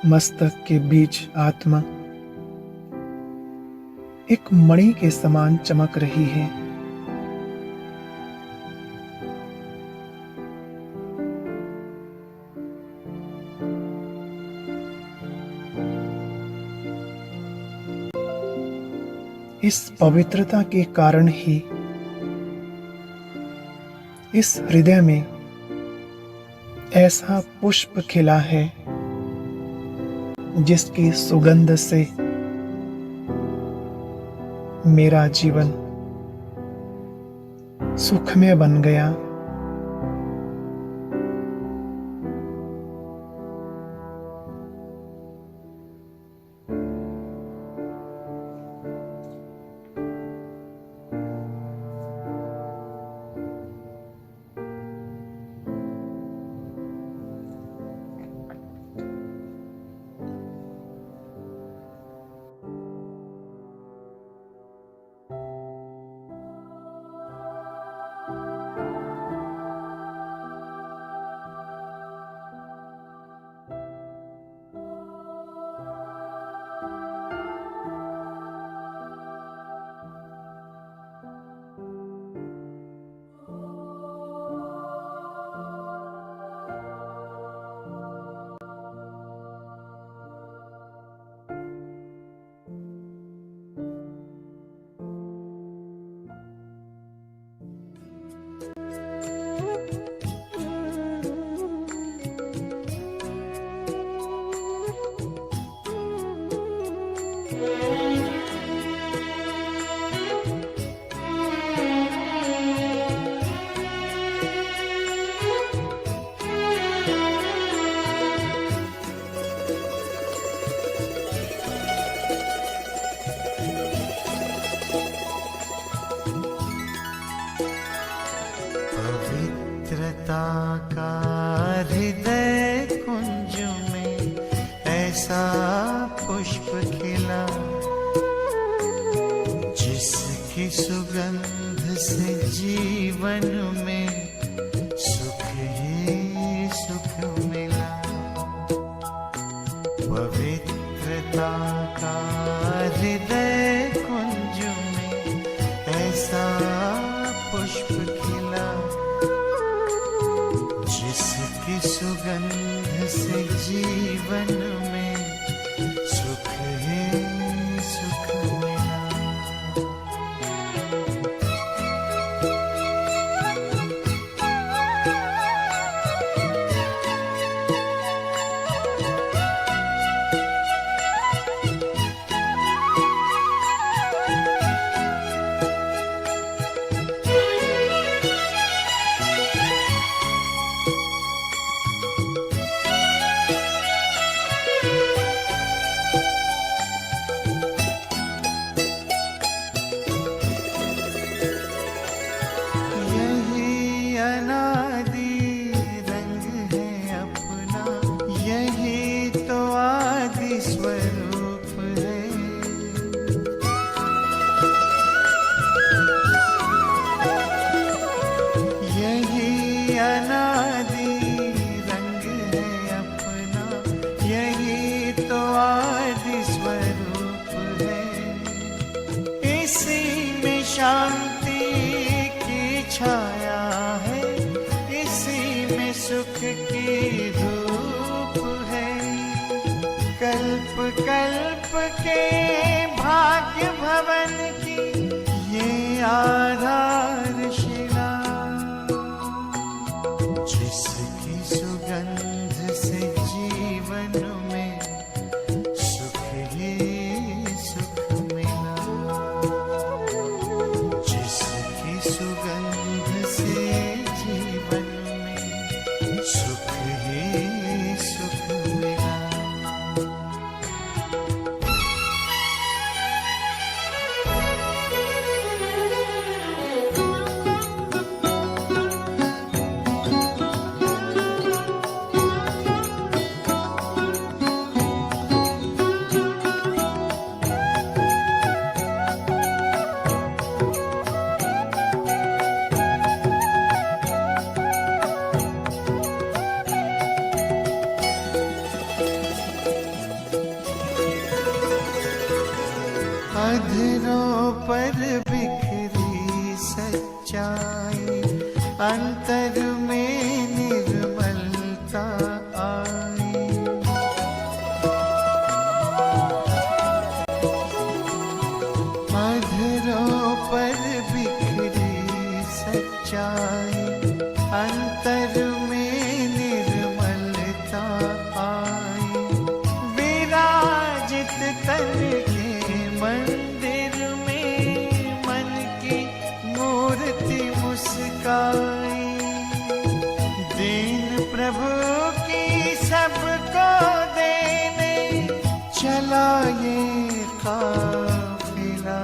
मस्तक के बीच आत्मा एक मणि के समान चमक रही है। इस पवित्रता के कारण ही इस हृदय में ऐसा पुष्प खिला है जिसकी सुगंध से मेरा जीवन सुखमय बन गया। पवित्रता का हृदय कुंज में ऐसा पुष्प खिला, जिसकी सुगंध से जीवन में सुख ही सुख मिला। पवित्रता का हृदय कुंज में ऐसा पुष्प खिला, जिसकी सुगंध से जीवन में सुख ही सुख मिला। शांति की छाया है, इसी में सुख की धूप है। कल्प कल्प के भाग्य भवन की ये आधारशिला, जिसकी सुगंध से जीवन में सुख ही सुख मिला। जिसकी सुगंध से जीवन में सुख ही सुख मिला। अंतर में निर्मलता आई। अधरों पर बिखरी सच्चाई, अंतर में निर्मलता आई। विराजित तन के मंदिर में मन की मूर्ति मुस्काई। दीन प्रभु की सबको देने चला ये काफिला,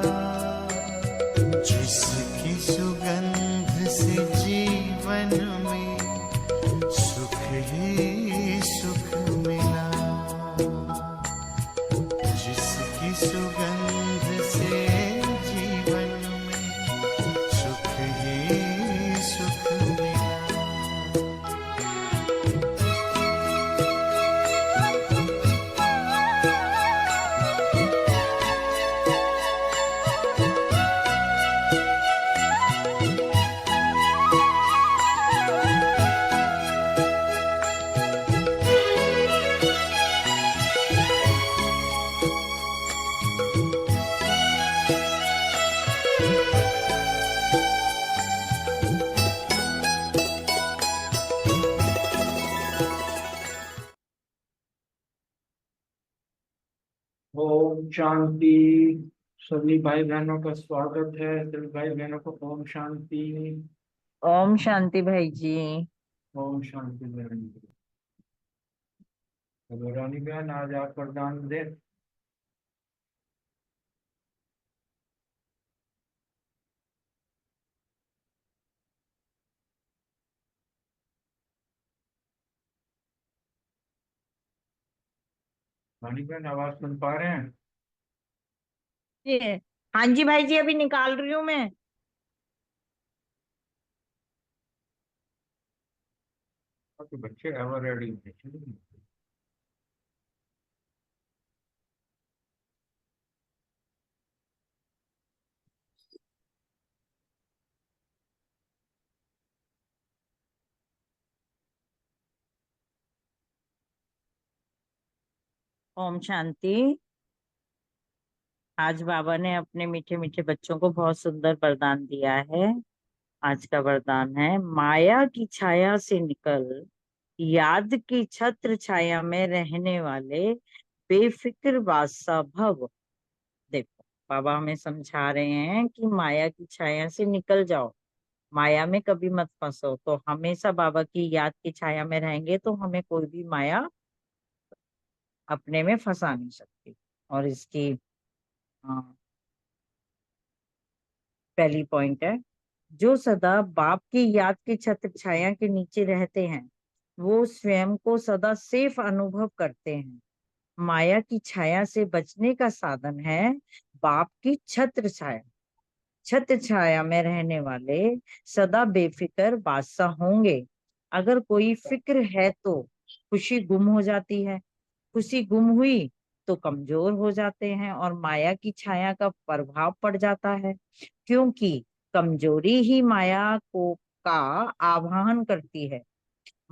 जिसकी सुगंध से जीवन में सुख ही सुख मिला। जिसकी सुगंध से जीवन में सुख ही सुख मिला। ओम शांति। सभी भाई बहनों का स्वागत है। सभी भाई बहनों को ओम शांति। ओम शांति भाई जी। ओम शांति बहन। तो रानी बहन आज आप वरदान दे। रानी बहन आवाज सुन पा रहे हैं? ये हाँ जी भाई जी, अभी निकाल रही हूँ मैं। आपके बच्चे एवर रेडी हैं। ओम शांति। आज बाबा ने अपने मीठे मीठे बच्चों को बहुत सुंदर वरदान दिया है। आज का वरदान है, माया की छाया से निकल याद की छत्र छाया में रहने वाले बेफिक्र बादशाह भव। देखो, बाबा हमें समझा रहे हैं कि माया की छाया से निकल जाओ, माया में कभी मत फंसो। तो हमेशा बाबा की याद की छाया में रहेंगे तो हमें कोई भी माया अपने में फंसा नहीं सकती। और इसकी पहली पॉइंट है, जो सदा बाप की याद की छत्र छाया के नीचे रहते हैं वो स्वयं को सदा सेफ अनुभव करते हैं। माया की छाया से बचने का साधन है बाप की छत्र छाया। छत्र छाया में रहने वाले सदा बेफिक्र बादशाह होंगे। अगर कोई फिक्र है तो खुशी गुम हो जाती है, खुशी गुम हुई तो कमजोर हो जाते हैं और माया की छाया का प्रभाव पड़ जाता है। क्योंकि कमजोरी ही माया को का आवाहन करती है।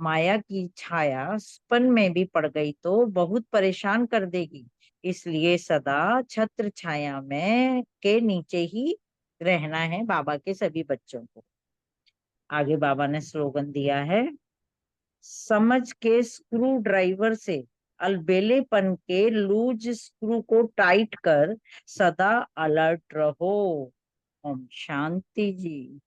माया की छाया स्पन में भी पड़ गई तो बहुत परेशान कर देगी। इसलिए सदा छत्र छाया में के नीचे ही रहना है बाबा के सभी बच्चों को। आगे बाबा ने स्लोगन दिया है, समझ के स्क्रू ड्राइवर से अलबेलेपन के लूज स्क्रू को टाइट कर सदा अलर्ट रहो। ओम शांति जी।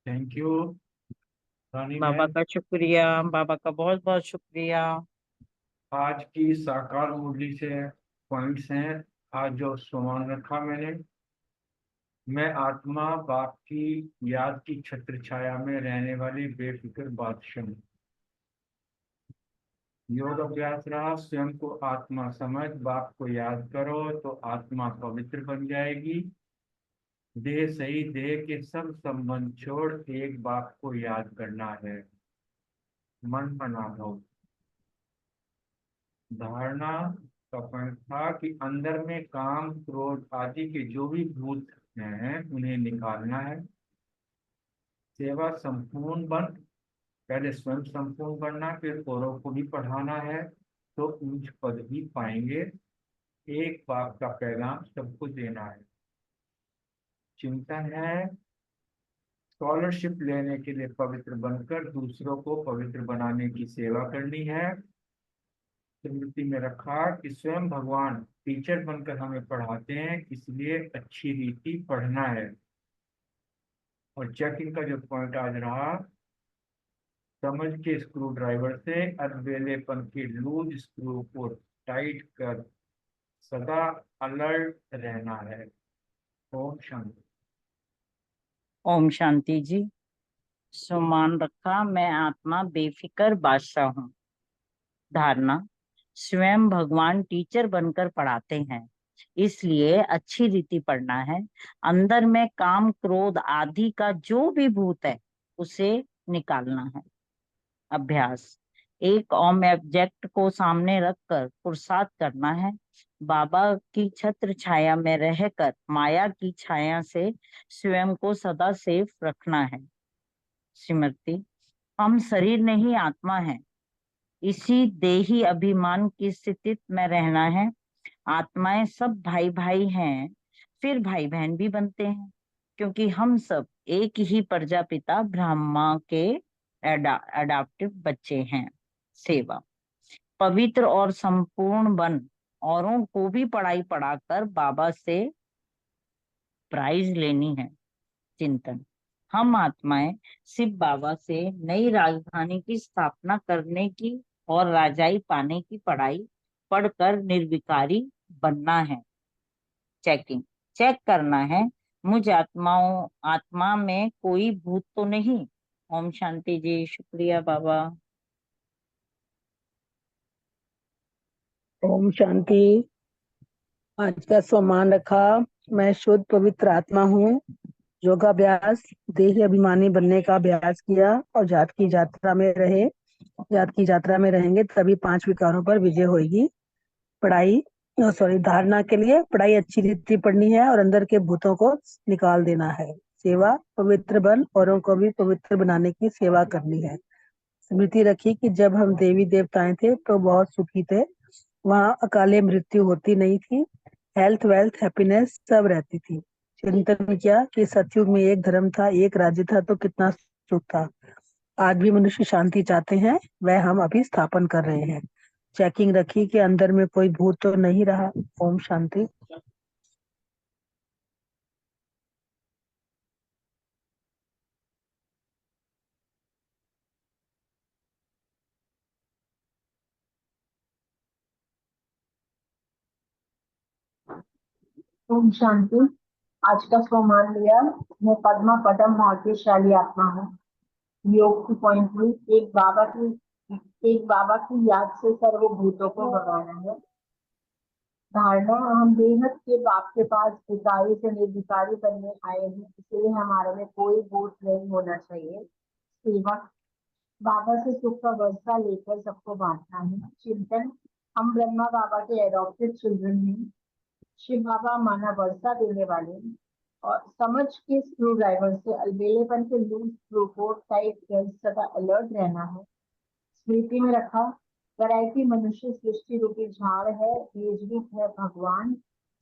थैंक यू रानी बाबा बहन। का शुक्रिया, बाबा का बहुत बहुत शुक्रिया। आज की साकार मुरली से पॉइंट्स हैं। आज जो सामान रखा मैंने, मैं आत्मा बाप की याद की छत्र छाया में रहने वाली बेफिक्र बादशाह हूँ। योग अभ्यास रहा, स्वयं को आत्मा समझ बाप को याद करो तो आत्मा पवित्र बन जाएगी। देह सही, देह के सब संबंध छोड़ एक बाप को याद करना है। मन बना दो। धारणा, का पॉइंट था कि अंदर में काम क्रोध आदि के जो भी भूत हैं उन्हें निकालना है। सेवा संपूर्ण बन, पहले स्वयं संपूर्ण बनना, फिर औरों को भी पढ़ाना है तो उच्च पद भी पाएंगे। एक बाप का पैगाम सबको देना है। चिंतन है स्कॉलरशिप लेने के लिए पवित्र बनकर दूसरों को पवित्र बनाने की सेवा करनी है। स्मृति में रखा कि स्वयं भगवान टीचर बनकर हमें पढ़ाते हैं, इसलिए अच्छी रीति पढ़ना है। और चेकिंग का जो पॉइंट आज रहा, समझ के स्क्रू ड्राइवर से अनबेलेपन के लूज स्क्रू को टाइट कर सदा अलर्ट रहना है। ओम शांति। ओम शांति जी। सुमान रखा, मैं आत्मा बेफिक्र बादशाह हूँ। धारणा, स्वयं भगवान टीचर बनकर पढ़ाते हैं, इसलिए अच्छी रीति पढ़ना है। अंदर में काम क्रोध आदि का जो भी भूत है उसे निकालना है। अभ्यास, एक ओम ऑब्जेक्ट को सामने रखकर पुरुषार्थ करना है। बाबा की छत्र छाया में रहकर माया की छाया से स्वयं को सदा सेफ रखना है। स्मृति, हम शरीर नहीं आत्मा है, इसी देही अभिमान की स्थिति में रहना है। आत्माएं सब भाई भाई हैं, फिर भाई बहन भी बनते हैं, क्योंकि हम सब एक ही प्रजापिता ब्रह्मा के अडॉप्टिव बच्चे हैं। सेवा, पवित्र और संपूर्ण बन, औरों को भी पढ़ाई पढ़ाकर बाबा से प्राइज लेनी है। चिंतन, हम आत्माएं शिव बाबा से नई राजधानी की स्थापना करने की और राजाई पाने की पढ़ाई पढ़कर निर्विकारी बनना है। चेकिंग, चेक करना है मुझ आत्मा में कोई भूत तो नहीं। ओम शांति जी। शुक्रिया बाबा। ओम शांति। आज का सम्मान रखा, मैं शुद्ध पवित्र आत्मा हूँ। योगाभ्यास, देही अभिमानी बनने का अभ्यास किया और जात की यात्रा में रहेंगे तभी 5 विकारों पर विजय होगी। धारणा के लिए पढ़ाई अच्छी रीति पढ़नी है और अंदर के भूतों को निकाल देना है। सेवा, पवित्र बन, औरों को भी पवित्र बनाने की सेवा करनी है। स्मृति रखी कि जब हम देवी देवताएं थे तो बहुत सुखी थे, वहाँ अकाले मृत्यु होती नहीं थी, हेल्थ वेल्थ हैप्पीनेस सब रहती थी। चिंतन किया कि सतयुग में एक धर्म था, एक राज्य था तो कितना सुख था। आज भी मनुष्य शांति चाहते हैं, वह हम अभी स्थापन कर रहे हैं। चेकिंग रखी कि अंदर में कोई भूत तो नहीं रहा। ओम शांति। ओम शांति। आज का सम्मान लिया, मैं पद्मा पदम भाग्यशाली आत्मा हूँ। योग की पॉइंट हुई, एक बाबा की याद से सर्वभूतों को भगाना है। धारणा, हम बेहद के बाप के पास भिखारी से निर्भिकारी बनने आए हैं, इसलिए हमारे में कोई भूत नहीं होना चाहिए। सेवा, बाबा से सुख का वर्षा लेकर सबको बांटना है। चिंतन, हम ब्रह्मा बाबा के एडॉप्टेड चिल्ड्रन हैं। शिव बाबा माना वर्षा देने वाले और समझ के स्क्रू ड्राइवर से अलबेलेपन के लूज स्क्रू को टाइट कर सदा अलर्ट रहना है। स्मृति में रखा, वैरायटी मनुष्य सृष्टि रूपी झाड़ है, बीज है भगवान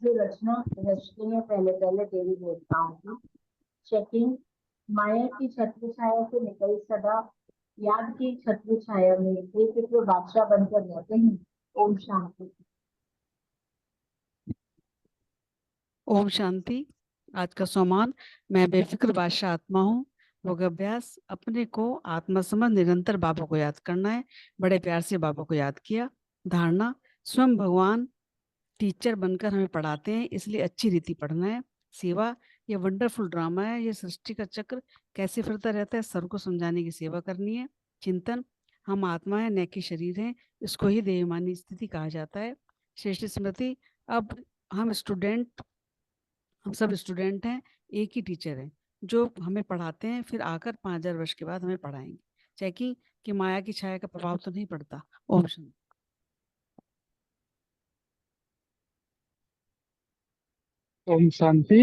जो रचना रचते हैं पहले पहले देवी देवताओं की। चेकिंग, माया की छत्र छाया से निकल सदा याद की छत्र छाया में एक बादशाह बनकर रहते हैं। ओम शांति। ओम शांति। आज का सम्मान, मैं बेफिक्र बादशाह आत्मा हूँ। योग अभ्यास, अपने को आत्मा समझ निरंतर बाबा को याद करना है। बड़े प्यार से बाबा को याद किया। धारणा, स्वयं भगवान टीचर बनकर हमें पढ़ाते हैं, इसलिए अच्छी रीति पढ़ना है। सेवा, ये वंडरफुल ड्रामा है, ये सृष्टि का चक्र कैसे फिरता रहता है, सबको समझाने की सेवा करनी है। चिंतन, हम आत्मा है न कि शरीर है, इसको ही देहमानी स्थिति कहा जाता है। श्रेष्ठ स्मृति, अब हम सब स्टूडेंट हैं, एक ही टीचर हैं जो हमें पढ़ाते हैं, फिर आकर 5000 वर्ष के बाद हमें पढ़ाएंगे। चेकिंग कि माया की छाया का प्रभाव तो नहीं पड़ता। ओम शांति। ओम शांति।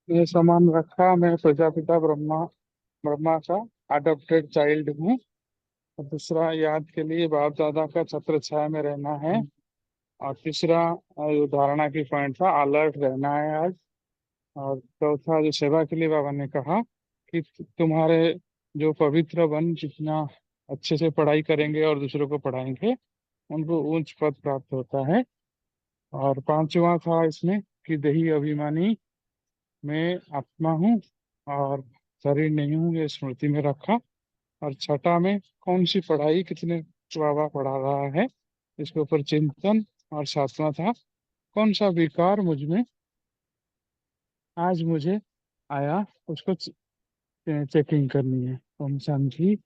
ये सामान रखा, मैं प्रजापिता ब्रह्मा ब्रह्मा का अडॉप्टेड चाइल्ड हूँ। और दूसरा, याद के लिए बाप दादा का छत्र छाया में रहना है। और तीसरा, जो धारणा की पॉइंट था, अलर्ट रहना है आज। और चौथा, जो सेवा के लिए बाबा ने कहा कि तुम्हारे जो पवित्र बन जितना अच्छे से पढ़ाई करेंगे और दूसरों को पढ़ाएंगे, उनको उच्च पद प्राप्त होता है। और पांचवा था इसमें कि देही अभिमानी मैं आत्मा हूँ और शरीर नहीं हूँ, ये स्मृति में रखा। और छठा में कौन सी पढ़ाई कितने बाबा पढ़ा रहा है, इसके ऊपर चिंतन। और सातवां था कौन सा विकार मुझ में आज मुझे आया, उसको चेकिंग करनी है। ओम शांति।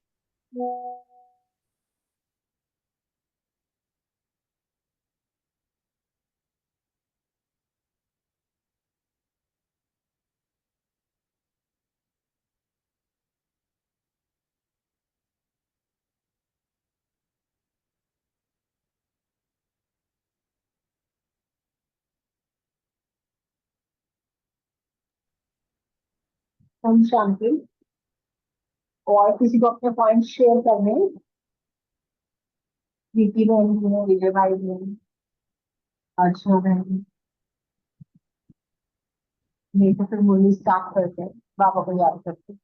हम शांति। और किसी को अपने पॉइंट शेयर करने? प्रीति बहन जी ने, विजय भाई जी ने, अर्चना बहन जी। नहीं तो फिर मुरली स्टार्ट करते हैं, बाबा को याद करते हैं।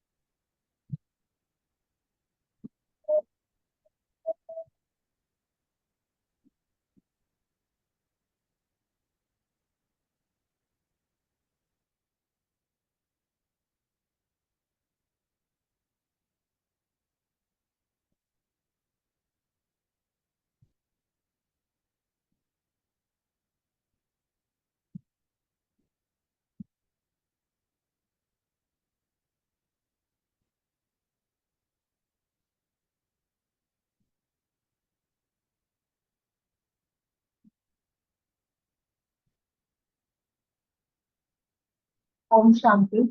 ओम शांति।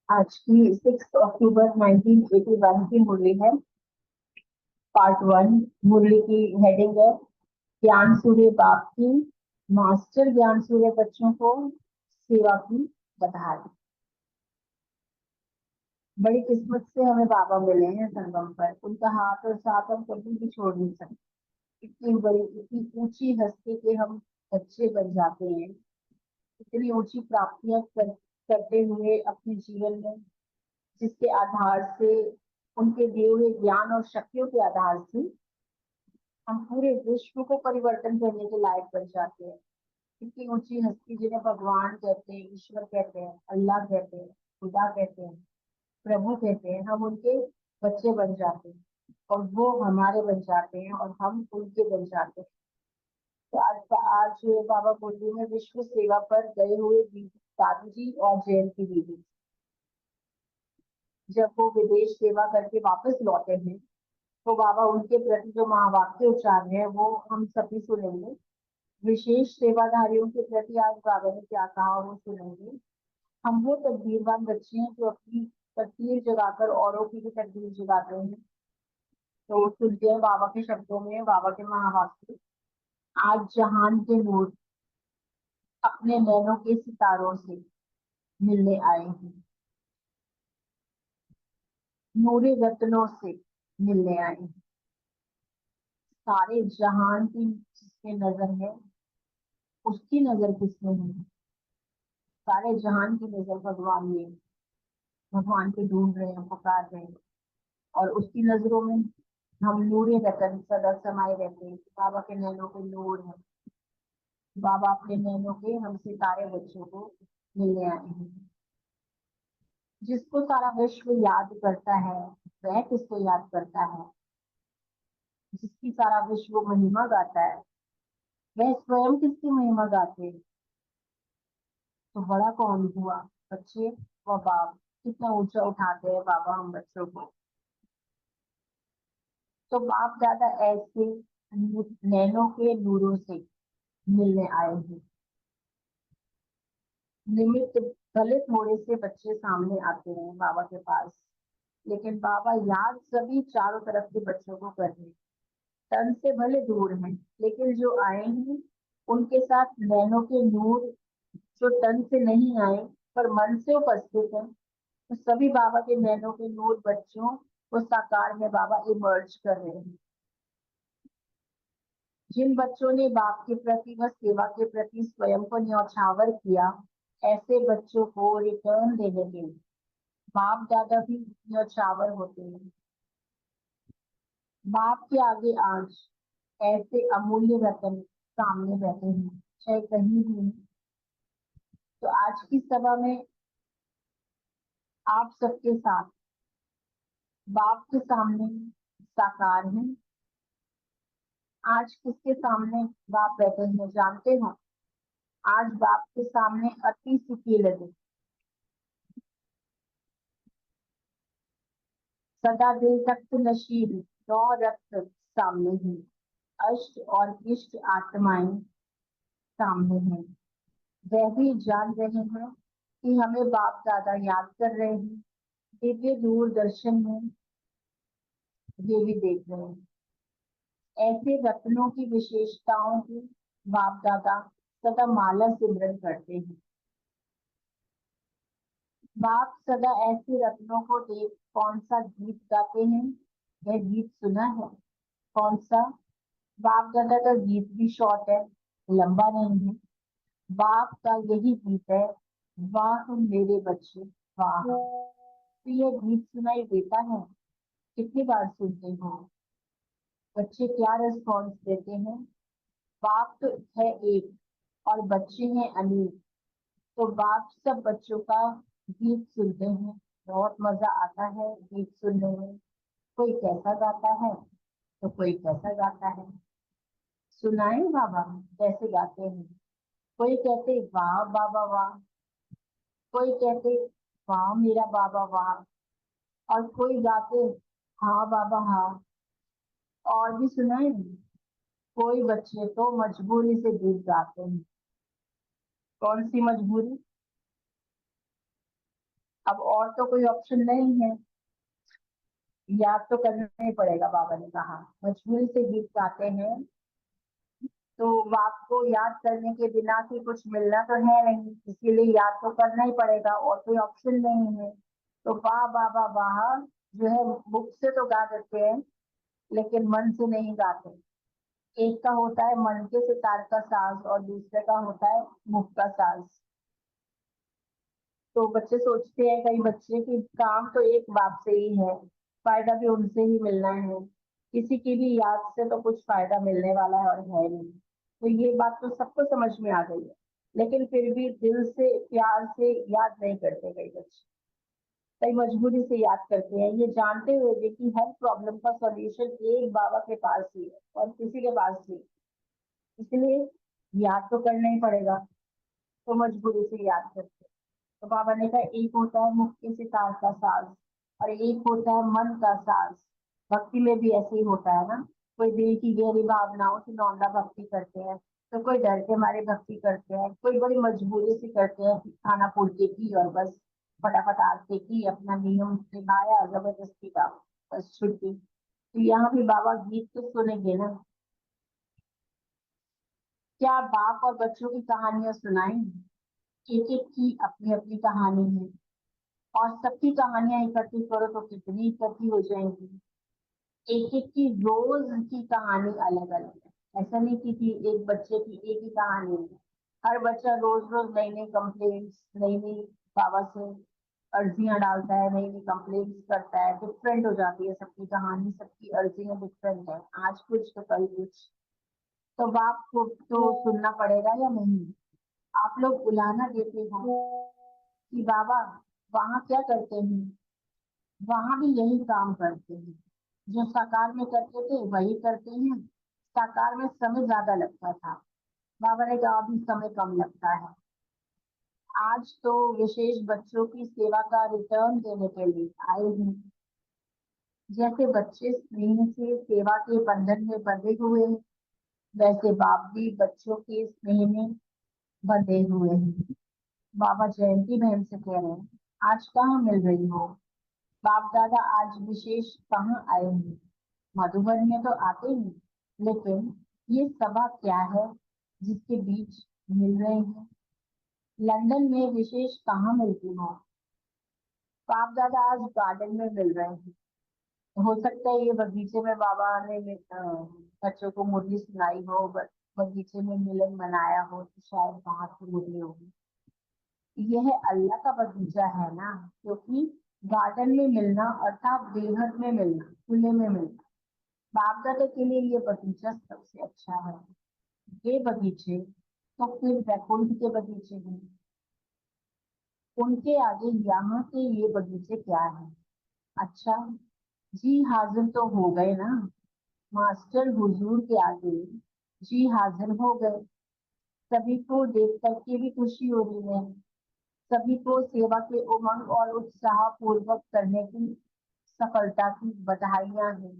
आज की 6 अक्टूबर 1981 की मुरली है। पार्ट 1। मुरली की हेडिंग है ज्ञान सूर्य बाप की मास्टर ज्ञान सूर्य बच्चों को सेवा की बधाई। बड़ी किस्मत से हमें बाबा मिले हैं संगम पर। उनका हाथ और साथ हम कभी भी छोड़ नहीं सकते। इतनी बड़ी, इतनी ऊंची हस्ती के हम बच्चे बन जाते हैं। इतनी ऊंची प्राप्तियां करते हुए अपने जीवन में, जिसके आधार से, उनके दिए हुए ज्ञान और शक्तियों के आधार से हम पूरे विश्व को परिवर्तन करने के लायक बन जाते हैं। इतनी ऊंची हस्ती जिन्हें भगवान कहते हैं, ईश्वर कहते हैं, अल्लाह कहते हैं, खुदा कहते हैं, प्रभु कहते हैं, हम उनके बच्चे बन जाते हैं और वो हमारे बन जाते हैं और हम उनके बन जाते हैं। तो आज बाबा बुल्लू में विश्व सेवा पर गए हुए दादू जी और जयंती दीदी, जब वो विदेश सेवा करके वापस लौटे हैं, तो बाबा उनके प्रति जो महावाक्य उच्चार है वो हम सभी सुनेंगे। विशेष सेवाधारियों के प्रति आज बाबा ने क्या कहा वो सुनेंगे। हम वो तकदीरवान बच्चे हैं जो अपनी तकदीर जगाकर औरों की भी तकदीर जगाते हैं। तो सुनते हैं बाबा के शब्दों में बाबा के महावाक्य। आज जहान के नूर अपने नैनों के सितारों से मिलने आए हैं, नूरे रत्नों से मिलने आए हैं। सारे जहान की जिसमें नजर है, उसकी नजर किसमें है? सारे जहान की नजर भगवान में, भगवान को ढूंढ रहे हैं, पुकार रहे हैं। और उसकी नजरों में हम नूरे रतन सदा समाये रहते हैं। बाबा के नैनों पे नूर है। बाबा अपने नैनों के हम सितारे बच्चों को मिलने आए हैं। जिसको सारा विश्व याद करता है, वह किसको याद करता है? जिसकी सारा विश्व महिमा गाता है, वह स्वयं किसकी महिमा गाते हैं? तो बड़ा कौन हुआ? बच्चे व बाप। कितना ऊंचा उठाते हैं बाबा हम बच्चों को। तो बाप दादा ऐसे नैनों के नूरों से मिलने आए हैं। निमित्त भले थोड़े से बच्चे सामने आते हैं बाबा के पास, लेकिन बाबा याद सभी चारों तरफ के बच्चों को कर रहे हैं। तन से भले दूर हैं, लेकिन जो आए हैं उनके साथ नैनों के नूर जो तन से नहीं आए पर मन से उपस्थित है, तो सभी बाबा के नैनों के नूर बच्चों को साकार में बाबा इमर्ज कर रहे हैं। जिन बच्चों ने बाप के प्रति व सेवा के प्रति स्वयं को न्यौछावर किया, ऐसे बच्चों को रिटर्न देने के लिए बाप दादा भी न्यौछावर होते हैं। बाप के आगे आज ऐसे अमूल्य रत्न सामने बैठे हैं, चाहे कहीं भी हैं। तो आज की सभा में आप सबके साथ बाप के सामने साकार हैं। आज किसके सामने बाप बैठे हैं जानते हो? आज बाप के सामने अति सुखी लगे, सदा दिल तख्त नशीब 9 रक्त सामने हैं, अष्ट और इष्ट आत्माएं सामने हैं। वह भी जान रहे हैं कि हमें बाप दादा याद कर रहे हैं, दिव्य दूरदर्शन में ये भी देख रहे हैं। ऐसे रत्नों की विशेषताओं की बाप दादा सदा माला सिमरन करते हैं। बाप सदा ऐसे रत्नों को देख कौन सा गीत गाते हैं? वह गीत सुना है? कौन सा? बाप दादा का गीत भी शॉर्ट है, लंबा नहीं है। बाप का यही गीत है, वाह मेरे बच्चे वाह। तो यह गीत सुनाई देता है, कितनी बार सुनते हो? बच्चे क्या रिस्पॉन्स देते हैं? बाप तो है एक और बच्चे हैं अनेक। तो बाप सब बच्चों का गीत सुनते हैं, बहुत मजा आता है गीत सुनने में। कोई कैसा गाता है तो कोई कैसा गाता है, सुनाए बाबा कैसे गाते हैं। कोई कहते वाह बाबा वाह, कोई कहते वाह मेरा बाबा वाह, और कोई गाते हाँ बाबा हाँ। और भी सुनाए, कोई बच्चे तो मजबूरी से गीत गाते हैं। कौन सी मजबूरी? अब और तो कोई ऑप्शन नहीं है, याद तो करना ही पड़ेगा। बाबा ने कहा मजबूरी से गीत गाते हैं, तो बाप को याद करने के बिना कि कुछ मिलना तो है नहीं, इसीलिए याद तो करना ही पड़ेगा, और कोई ऑप्शन नहीं है। तो वाह बाबा वाह जो है मुख से तो गा देते हैं, लेकिन मन से नहीं गाते। एक का होता है मन के सितार का साज और दूसरे का होता है मुख का साज। तो बच्चे सोचते हैं कई बच्चे कि काम तो एक बाप से ही है, फायदा भी उनसे ही मिलना है, किसी की भी याद से तो कुछ फायदा मिलने वाला है और है नहीं। तो ये बात तो सबको समझ में आ गई है, लेकिन फिर भी दिल से प्यार से याद नहीं करते कई बच्चे, कई मजबूरी से याद करते हैं, ये जानते हुए भी कि हर प्रॉब्लम का सॉल्यूशन एक बाबा के पास ही है और किसी के पास नहीं। इसलिए याद तो करना ही पड़ेगा, तो मजबूरी से याद करते हैं। तो बाबा ने कहा एक होता है मुख के सितार का साज और एक होता है मन का साज। भक्ति में भी ऐसे ही होता है ना, कोई दिल की गहरी भावनाओं से नौंदा भक्ति करते हैं, तो कोई डर के मारे भक्ति करते हैं, कोई बड़ी मजबूरी से करते हैं, खाना पूर्ति की और बस फटाफट आरती की, अपना नियम निभाया, जबरदस्ती का बस छुट्टी। तो यहाँ भी बाबा गीत तो सुनेंगे ना। क्या बाप और बच्चों की कहानियां सुनाएंगे? एक एक की अपनी अपनी कहानी है, और सबकी कहानियां इकट्ठी करो तो कितनी इकट्ठी हो जाएंगी। एक एक की रोज की कहानी अलग अलग है, ऐसा नहीं कि एक बच्चे की एक ही कहानी है। हर बच्चा रोज रोज नई नई कंप्लेंट्स, नई नई बाबा से अर्जियां डालता है, नई नई कंप्लेंट्स करता है, डिफरेंट हो जाती है सबकी कहानी, सबकी अर्जियां डिफरेंट है, आज कुछ तो कल कुछ। तो बाप को तो सुनना पड़ेगा या नहीं? आप लोग उलाहना देते हो कि बाबा वहां क्या करते हैं, वहां भी यही काम करते हैं, जो साकार में करते थे वही करते हैं। साकार में समय ज्यादा लगता था, बाबा ने कहा अभी समय कम लगता है। आज तो विशेष बच्चों की सेवा का रिटर्न देने के लिए आए हैं। जैसे बच्चे स्नेह से सेवा के बंधन में बंधे हुए हैं, वैसे बाप भी बच्चों के स्नेह में बंधे हुए हैं। बाबा जयंती बहन से कह रहे हैं आज कहाँ मिल रही हो? बाप दादा आज विशेष कहाँ आए हैं? मधुबन में तो आते ही, लेकिन ये सभा क्या है? जिसके बीच मिल रहे हैं। लंदन में विशेष कहाँ मिलती हो? बाप दादा आज गार्डन में मिल रहे हैं। हो सकता है ये बगीचे में बाबा ने बच्चों को मुरली सुनाई हो, बगीचे में मिलन मनाया हो, तो शायद वहां की मुरली होगी। यह अल्लाह का बगीचा है ना, क्योंकि गार्डन में मिलना अर्थात बेहद में मिलना, खुले में मिलना। बाप दादा के लिए ये बगीचा सबसे अच्छा है। ये बगीचे तो फिर वैकुंठ के बगीचे हैं, उनके आगे यहाँ के ये बगीचे क्या है? अच्छा जी हाजिर तो हो गए ना, मास्टर हुजूर के आगे जी हाजिर हो गए। सभी को देख करके भी खुशी हो रही है, सभी को सेवा के उमंग और उत्साह पूर्वक करने की सफलता की बधाइयां हैं।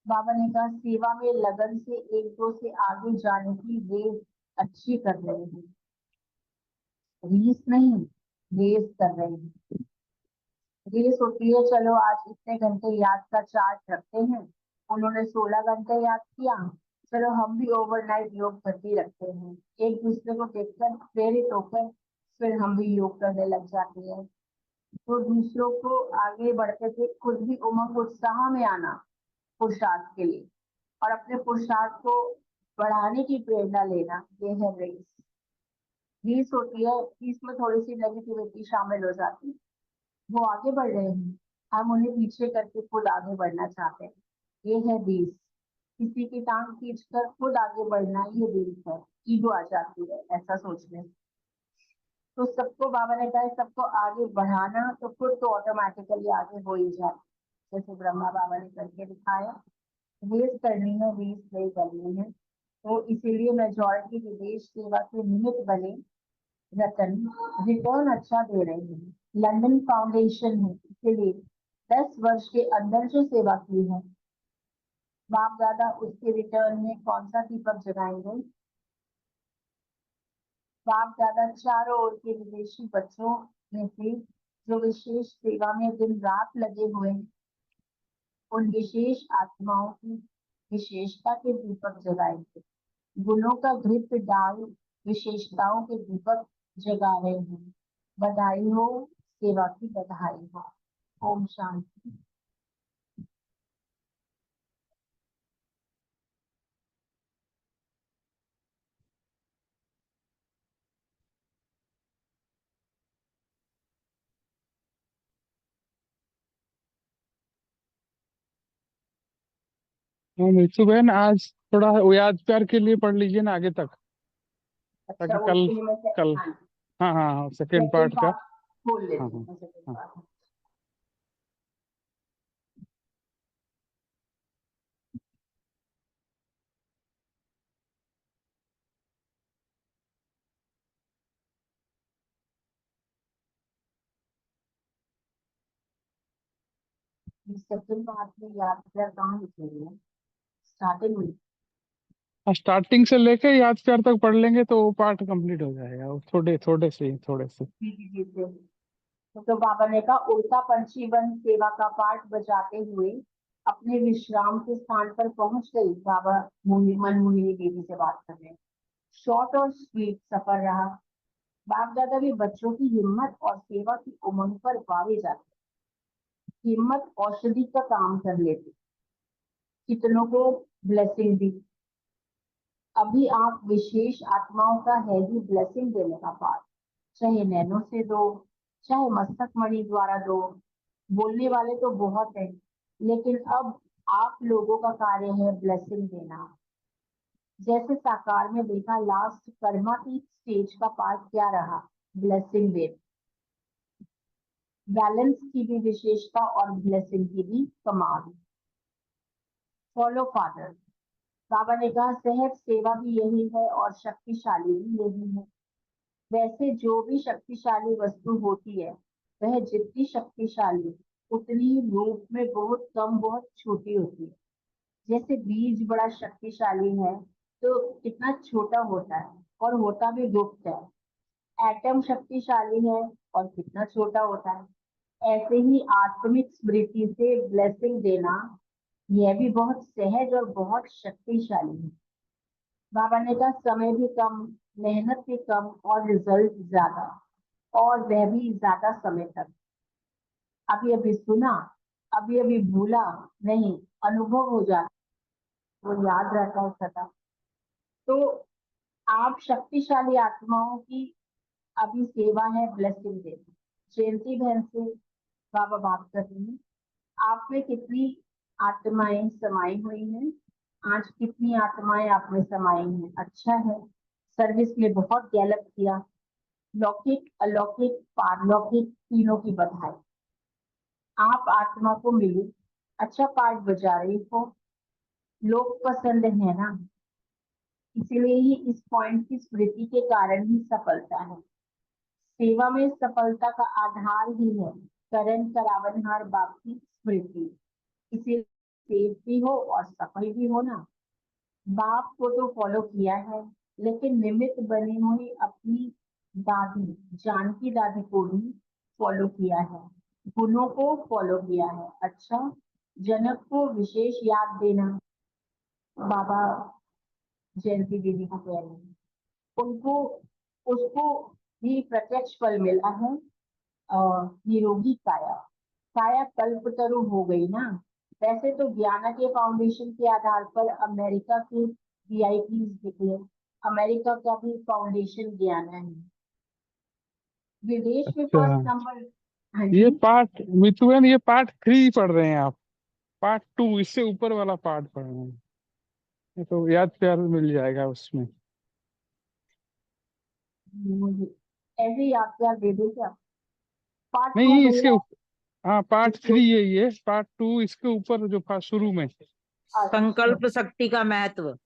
बाबा ने कहा सेवा में लगन से एक दो से आगे जाने की रेस अच्छी कर रहे हैं, रीस नहीं रेस कर रहे हैं। रेस होती है, चलो आज इतने घंटे याद का चार्ट रखते हैं, उन्होंने 16 घंटे याद किया, चलो हम भी ओवरनाइट योग करके रखते हैं। एक दूसरे को देखकर प्रेरित होकर फिर हम भी योग करने लग जाते हैं। तो दूसरों को आगे बढ़ते थे, खुद भी उमंग उत्साह में आना पुरुषार्थ के लिए और अपने पुरुषार्थ को बढ़ाने की प्रेरणा लेना, ये है रेस। रेस होती है, इसमें थोड़ी सी नेगेटिविटी शामिल हो जाती है। वो आगे बढ़ रहे हैं, हम उन्हें पीछे करके खुद आगे बढ़ना चाहते हैं, ये है रेस। किसी की टांग खींचकर खुद आगे बढ़ना, ये रेस है। ईगो आ जाती है ऐसा सोचने से। तो सबको बाबा ने कहा सबको आगे बढ़ाना, तो खुद तो ऑटोमेटिकली आगे हो ही जाए, जैसे ब्रह्मा बाबा ने करके दिखाया। रेस करनी है, रेस नहीं करनी है। तो इसीलिए मेजॉरिटी विदेश सेवा के निमित्त बने रतन रिटर्न अच्छा दे रहे हैं। लंदन फाउंडेशन है, इसीलिए 10 वर्ष के अंदर जो सेवा की है बाप दादा उसके रिटर्न में कौन सा दीपक जगाएंगे? बाप दादा चारों ओर के विदेशी बच्चों में से जो विशेष सेवा में दिन रात लगे हुए हैं, उन विशेष आत्माओं की विशेषता के दीपक जगाएंगे। गुणों का घृत डाल विशेषताओं के दीपक जगा रहे हैं। बधाई हो, सेवा की बधाई हो। ओम शांति। हाँ मीतू बहन, आज थोड़ा याद प्यार के लिए पढ़ लीजिए ना आगे तक, अच्छा ताकि कल उसके लिए मैं कल हाँ हाँ हाँ हाँ सेकेंड सेकंड पार्ट का। पार्ट खोल हाँ लेती हाँ हूँ, सेकंड हाँ। पार्ट। सेकंड पार्ट में याद प्यार कहाँ लिखेंगे? स्टार्टिंग में। स्टार्टिंग से लेके याद प्यार तक पढ़ लेंगे तो वो पार्ट कंप्लीट हो जाएगा, वो थोड़े थोड़े से थोड़े से। जी जी जी जी। तो बाबा ने कहा उल्टा पंछी वन सेवा का पाठ बजाते हुए अपने विश्राम के स्थान पर पहुंच गई। बाबा मनमोहिनी देवी से बात कर रहे हैं। शॉर्ट और स्वीट सफर रहा। बाप दादा भी बच्चों की हिम्मत और सेवा की उमंग पर वारे जाते। हिम्मत औषधि का काम कर लेती, कितनों को ब्लेसिंग दी। अभी आप विशेष आत्माओं का है ही ब्लेसिंग देने का पाठ, चाहे नैनो से दो, चाहे मस्तक मणि द्वारा दो। बोलने वाले तो बहुत हैं, लेकिन अब आप लोगों का कार्य है ब्लेसिंग देना। जैसे साकार में देखा, लास्ट कर्मातीत स्टेज का पार्ट क्या रहा? ब्लेसिंग दे। बैलेंस की भी विशेषता और ब्लेसिंग की भी कमाल। Follow father. बाबा ने कहा सहज सेवा भी यही है और शक्तिशाली भी यही है। वैसे जो भी शक्तिशाली वस्तु होती है, वह जितनी शक्तिशाली उतनी रूप में बहुत कम, बहुत छोटी होती है। जैसे बीज बड़ा शक्तिशाली है तो कितना छोटा होता है और होता भी गुप्त है। एटम शक्तिशाली है और कितना छोटा होता है। ऐसे ही आत्मिक स्मृति से ब्लेसिंग देना, यह भी बहुत सहज और बहुत शक्तिशाली है। बाबा ने कहा समय भी कम, मेहनत भी कम और रिजल्ट ज्यादा, और वह भी ज्यादा समय तक। अभी अभी सुना, अभी अभी भूला नहीं, अनुभव हो जाता, वो याद रहता है सदा। तो आप शक्तिशाली आत्माओं की अभी सेवा है ब्लेसिंग देना। जयंती बहन से बाबा बात कर रही हैं। आप में कितनी आत्माएं समाई हुई हैं? आज कितनी आत्माएं आप में समाई हैं? अच्छा है, सर्विस में बहुत गैलप किया। लौकिक, अलौकिक, पारलौकिक तीनों की बधाई। आप आत्मा को मिली, अच्छा पाठ बजा रही हो, लोग पसंद है ना, इसीलिए ही इस पॉइंट की स्मृति के कारण ही सफलता है। सेवा में सफलता का आधार ही है करण करावनहार बाप की स्मृति। इसे सेव भी हो और सफल भी हो ना। बाप को तो फॉलो किया है, लेकिन निमित्त बनी हुई अपनी दादी, जानकी दादी को भी फॉलो किया है, गुणों को फॉलो किया है। अच्छा, जनक को विशेष याद देना, बाबा जयंती दीदी को कह रहे हैं, उनको, उसको भी प्रत्यक्ष फल मिला है। निरोगी काया, काया कल्पतरु हो गई ना। वैसे तो ज्ञाना के फाउंडेशन के आधार पर अमेरिका के वीआईपीज निकले। अमेरिका का भी फाउंडेशन ज्ञाना है। विदेश में अच्छा, फर्स्ट नंबर। हाँ ये जी, पार्ट मितु बहन, ये पार्ट 3 पढ़ रहे हैं आप? पार्ट 2 इससे ऊपर वाला पार्ट पढ़ रहे हैं? ये तो याद प्यार मिल जाएगा उसमें। मुझे ऐसे ही याद कर दे दो क्या? पार्ट टू नहीं, इसके भैया। हाँ, पार्ट 3 यही है। पार्ट 2 इसके ऊपर जो शुरू में। अच्छा, संकल्प शक्ति का महत्व।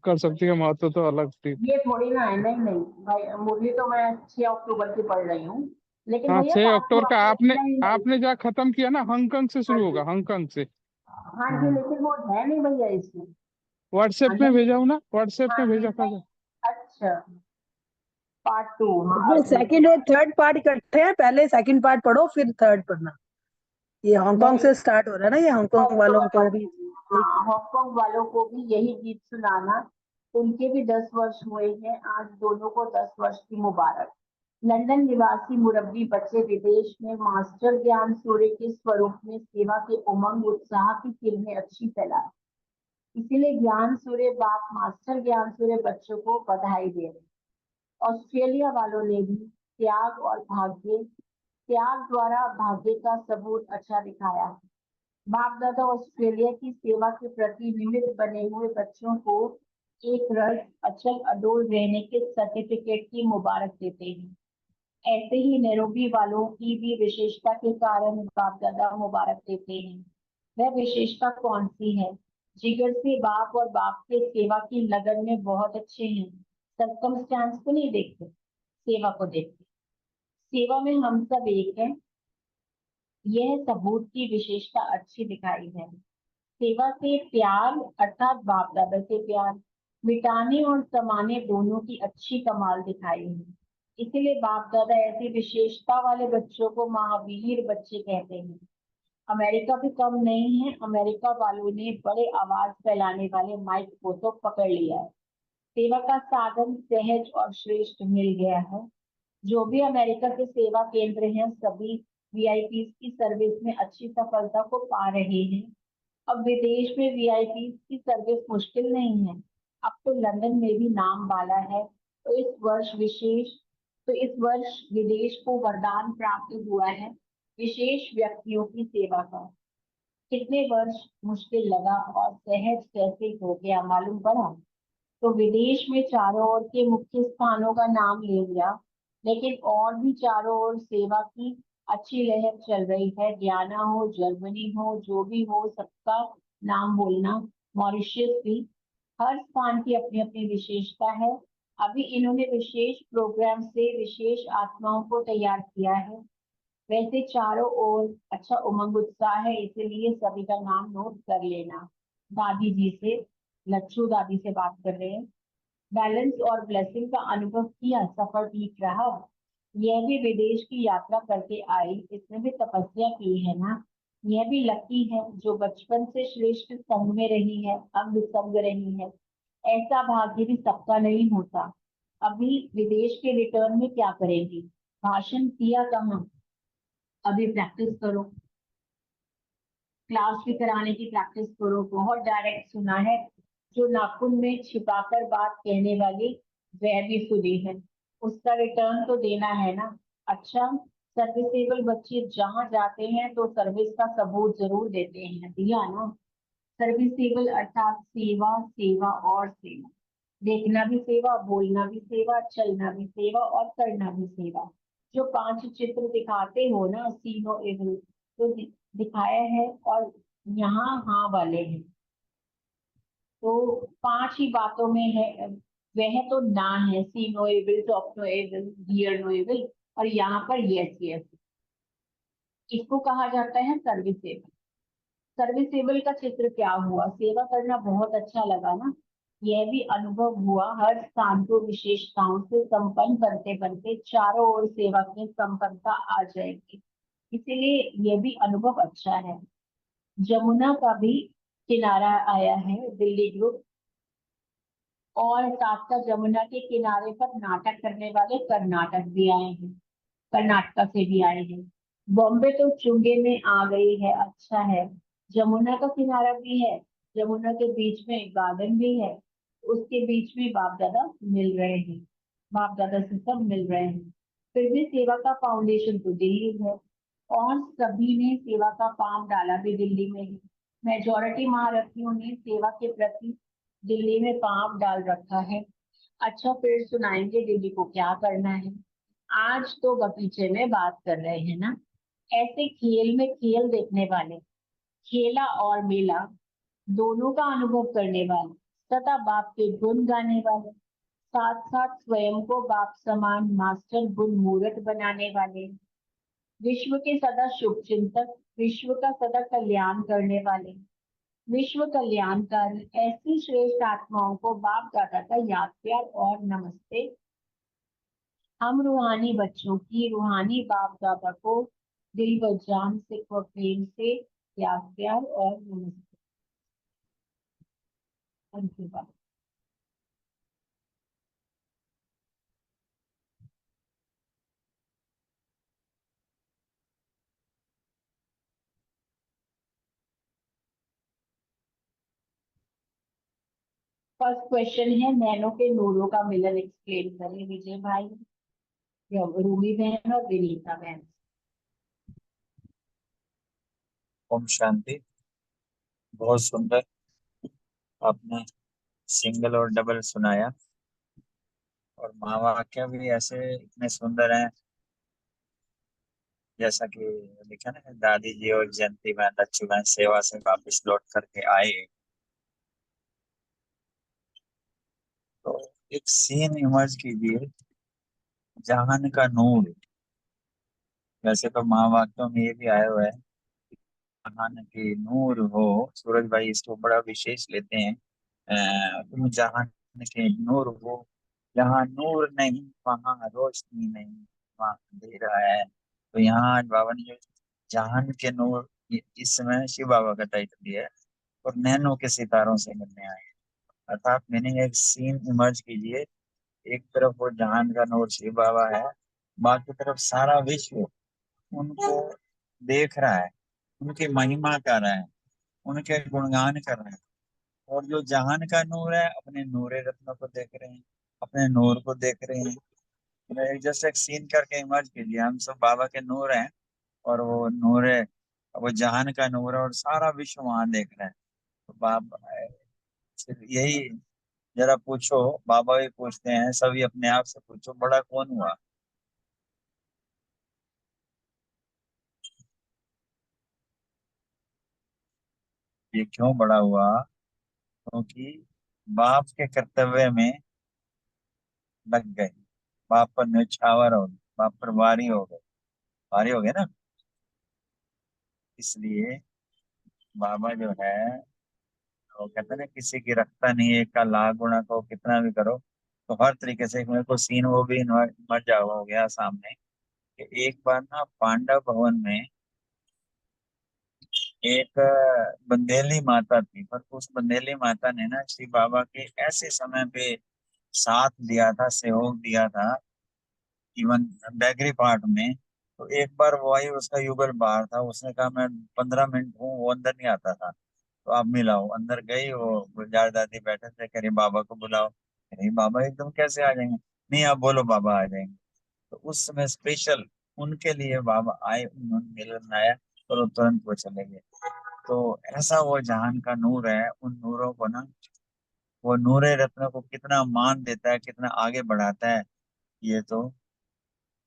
कर सकती है, महत्व तो अलग थी। ये थोड़ी ना है, नहीं नहीं भाई, मुरली तो मैं 6 अक्टूबर की पढ़ रही हूँ, लेकिन हाँ, भैया 6 पार्ट टू अक्टूबर का आपने, आपने नहीं नहीं, आपने जहाँ खत्म किया ना, हांगकांग से हाँ शुरू जी, होगा, हांगकांग से। हाँ जी, हाँ, लेकिन वो है नहीं भैया इसमें। व्हाट्सएप में अगर, भेजा हूँ ना, व्हाट्सएप हाँ में जी, भेजा था। नहीं, अच्छा, पार्ट टू, हाँ इसमें अब सेकंड और थर्ड पार्ट इकट्ठे हैं, पहले सेकंड पार्ट पढ़ो फिर थर्ड पढ़ना। ये हांगकांग नहीं, से स्टार्ट हो रहा है ना, ये हांगकांग वालों अक्टूबर को वाले, भी। हाँ, हांगकांग वालों को भी यही गीत सुनाना। उनके भी 10 वर्ष हुए हैं आज, दोनों को 10 वर्ष की मुबारक। लंदन निवासी मुरब्बी बच्चे विदेश में मास्टर ज्ञान सूर्य के स्वरूप में सेवा के उमंग उत्साह की किरणें अच्छी फैलाए। इसीलिए ज्ञान सूर्य बाप मास्टर ज्ञान सूर्य बच्चों को बधाई दे रहे। ऑस्ट्रेलिया वालों ने भी त्याग और भाग्य, त्याग द्वारा भाग्य का सबूत अच्छा दिखाया है। बाप दादा ऑस्ट्रेलिया की सेवा के प्रति निमित्त बने हुए बच्चों को एक रस अचल अडोल रहने के सर्टिफिकेट की मुबारक देते हैं। ऐसे ही नैरोबी वालों की भी विशेषता के कारण बाप दादा मुबारक देते हैं। वह विशेषता कौन सी है? जिगर से बाप और बाप के सेवा की लगन में बहुत अच्छे हैं। सर्कमस्टांस को नहीं देखते, सेवा को देखते। सेवा में हम सब एक हैं, यह सबूत की विशेषता अच्छी दिखाई है। सेवा से प्यार अर्थात बाप दादा से प्यार मिटाने और समाने दोनों की अच्छी कमाल दिखाई है। इसीलिए बाप दादा ऐसी विशेषता वाले बच्चों को महावीर बच्चे कहते हैं। अमेरिका भी कम नहीं है, अमेरिका वालों ने बड़े आवाज फैलाने वाले माइक को तो पकड़ लिया है। सेवा का साधन सहज और श्रेष्ठ मिल गया है। जो भी अमेरिका के सेवा केंद्र हैं, सभी वीआईपी की सर्विस में अच्छी सफलता को पा रहे हैं। अब विदेश में वीआईपी की सर्विस मुश्किल नहीं है। अब तो लंदन में भी नाम वाला है। तो इस वर्ष विदेश को वरदान प्राप्त हुआ है विशेष व्यक्तियों की सेवा का। कितने वर्ष मुश्किल लगा और सहज कैसे हो गया मालूम पड़ा। तो विदेश में चारों ओर के मुख्य स्थानों का नाम ले लिया, लेकिन और भी चारों ओर सेवा की अच्छी लहर चल रही है। गयाना हो, जर्मनी हो, जो भी हो, सबका नाम बोलना। मॉरिशस भी, हर स्थान की अपनी अपनी विशेषता है। अभी इन्होंने विशेष प्रोग्राम से विशेष आत्माओं को तैयार किया है। वैसे चारों ओर अच्छा उमंग उत्साह है, इसीलिए सभी का नाम नोट कर लेना। दादी जी से, लच्छू दादी से बात कर रहे हैं। बैलेंस और ब्लेसिंग का अनुभव किया, सफर ठीक रहा। यह भी विदेश की यात्रा करके आई, इसने भी तपस्या की है ना। यह भी लकी है जो बचपन से श्रेष्ठ संग में रही है, अंग संग रही है। ऐसा भाग्य भी सबका नहीं होता। अभी विदेश के रिटर्न में क्या करेंगी? भाषण दिया कहाँ? अभी प्रैक्टिस करो, क्लास भी कराने की प्रैक्टिस करो। बहुत डायरेक्ट सुना है, जो नाखून में छिपाकर बात कहने वाली, वह भी सुनी है। उसका रिटर्न तो देना है ना। अच्छा, सर्विसेबल बच्चे जहाँ जाते हैं तो सर्विस का सबूत जरूर देते हैं, दिया ना। सर्विसेबल अर्थात सेवा, सेवा और सेवा। देखना भी सेवा, बोलना भी सेवा, चलना भी सेवा और करना भी सेवा। जो 5 चित्र दिखाते हो ना, सीनो एवल, तो दिखाया है, और यहाँ हाँ वाले हैं। तो 5 ही बातों में है। वह तो ना है, see no evil, talk no evil, hear no evil, और यहाँ पर यस यस। इसको कहा जाता है सर्विसेबल। सर्विसेबल का चित्र क्या हुआ? सेवा करना बहुत अच्छा लगा ना। यह भी अनुभव हुआ, हर स्थान को विशेषताओं से संपन्न करते करते चारों ओर सेवा की संपन्नता आ जाएगी। इसीलिए यह भी अनुभव अच्छा है। जमुना का भी किनारा आया है, दिल्ली ग्रुप, और साथ साथ जमुना के किनारे पर नाटक करने वाले कर्नाटक भी आए हैं, कर्नाटका से भी आए हैं। बॉम्बे तो चुंगे में आ गई है, अच्छा है। जमुना का किनारा भी है, जमुना के बीच में गार्डन भी है, उसके बीच में बाप दादा मिल रहे हैं, बाप दादा से सब मिल रहे हैं। फिर भी सेवा का फाउंडेशन तो दिल्ली है, और सभी ने सेवा का पांव डाला भी दिल्ली में ही। मेजोरिटी महारथियों ने सेवा के प्रति दिल्ली में पांव डाल रखा है। अच्छा, फिर सुनाएंगे दिल्ली को क्या करना है। आज तो बगीचे में बात कर रहे हैं ना। ऐसे खेल में खेल देखने वाले, खेला और मेला दोनों का अनुभव करने वाले, सदा बाप के गुण गाने वाले, साथ साथ स्वयं को बाप समान मास्टर गुण मूर्त बनाने वाले, विश्व के सदा शुभ चिंतक, विश्व का सदा कल्याण करने वाले, विश्व कल्याणकारी, ऐसी श्रेष्ठ आत्माओं को बाप दादा का याद प्यार और नमस्ते। हम रूहानी बच्चों की रूहानी बाप दादा को दिल व जान से व प्रेम से याद प्यार और नमस्ते। धन्यवाद। फर्स्ट क्वेश्चन है, नैनो के नूरों का मिलन एक्सप्लेन करें, विजय भाई, या रूमी बहन और विनीता बहन। ओम शांति। बहुत सुंदर आपने सिंगल और डबल सुनाया, और महावाक्य भी ऐसे इतने सुंदर हैं, जैसा कि लिखा ना, दादी जी और जयंती बहन लच्छू बहन सेवा से वापस लौट करके आए, तो एक सीन इमर्ज कीजिए, जहान का नूर। वैसे तो महावाक्यों में ये भी आया हुआ है, जहान के नूर हो। सूरज भाई इसको बड़ा विशेष लेते हैं। तुम जहान के नूर हो, जहाँ नूर नहीं वहाँ रोशनी नहीं, वहाँ अंधेरा है। तो यहाँ आज बाबा ने जो जहान के नूर, इस समय शिव बाबा का टाइटल दिया है, और नैनो के सितारों से मिलने आए हैं। अर्थात मीनिंग, एक सीन इमर्ज कीजिए, एक तरफ वो जहान का नूर शिव बाबा है, बाकी तरफ सारा विश्व उनको देख रहा है, उनकी महिमा कर रहा है, उनके गुणगान कर रहे हैं। और जो जहान का नूर है, अपने नूरे रत्नों को देख रहे हैं, अपने नूर को देख रहे हैं। मैं जस्ट एक सीन करके इमर्ज कीजिए, हम सब बाबा के नूर हैं, और वो नूर है, वो जहान का नूर है, और सारा विश्व वहां देख रहा है। तो बाबा सिर्फ यही, जरा पूछो, बाबा भी पूछते हैं, सभी अपने आप से पूछो, बड़ा कौन हुआ? ये क्यों बड़ा हुआ? क्योंकि बाप के कर्तव्य में लग गए, बाप पर न्यौछावर हो गए, बाप पर वारी हो गए ना। इसलिए बाबा जो है, वो कहते हैं ना, किसी की रखता नहीं है, एक का लाख गुणा को कितना भी करो। तो हर तरीके से मेरे को सीन वो भी मर जा हो गया सामने, कि एक बार ना पांडव भवन में एक बंदेली माता थी, पर उस बंदेली माता ने ना श्री बाबा के ऐसे समय पे साथ दिया था, सहयोग दिया था, इवन बैगरी पार्ट में। तो एक बार वही उसका युगल बाहर था, उसने कहा मैं 15 मिनट हूँ, वो अंदर नहीं आता था। तो आप मिलाओ, अंदर गई, वो गुलजार दादी बैठे थे, कह रही बाबा को बुलाओ, कह रही बाबा एकदम कैसे आ जाएंगे, नहीं आप बोलो बाबा आ जाएंगे। तो उस समय स्पेशल उनके लिए बाबा आए, उन्होंने मिलन आया और वो तुरंत वो चले गए। तो ऐसा वो जहान का नूर है, उन नूरों को ना, वो नूरे रत्न को कितना मान देता है, कितना आगे बढ़ाता है, ये तो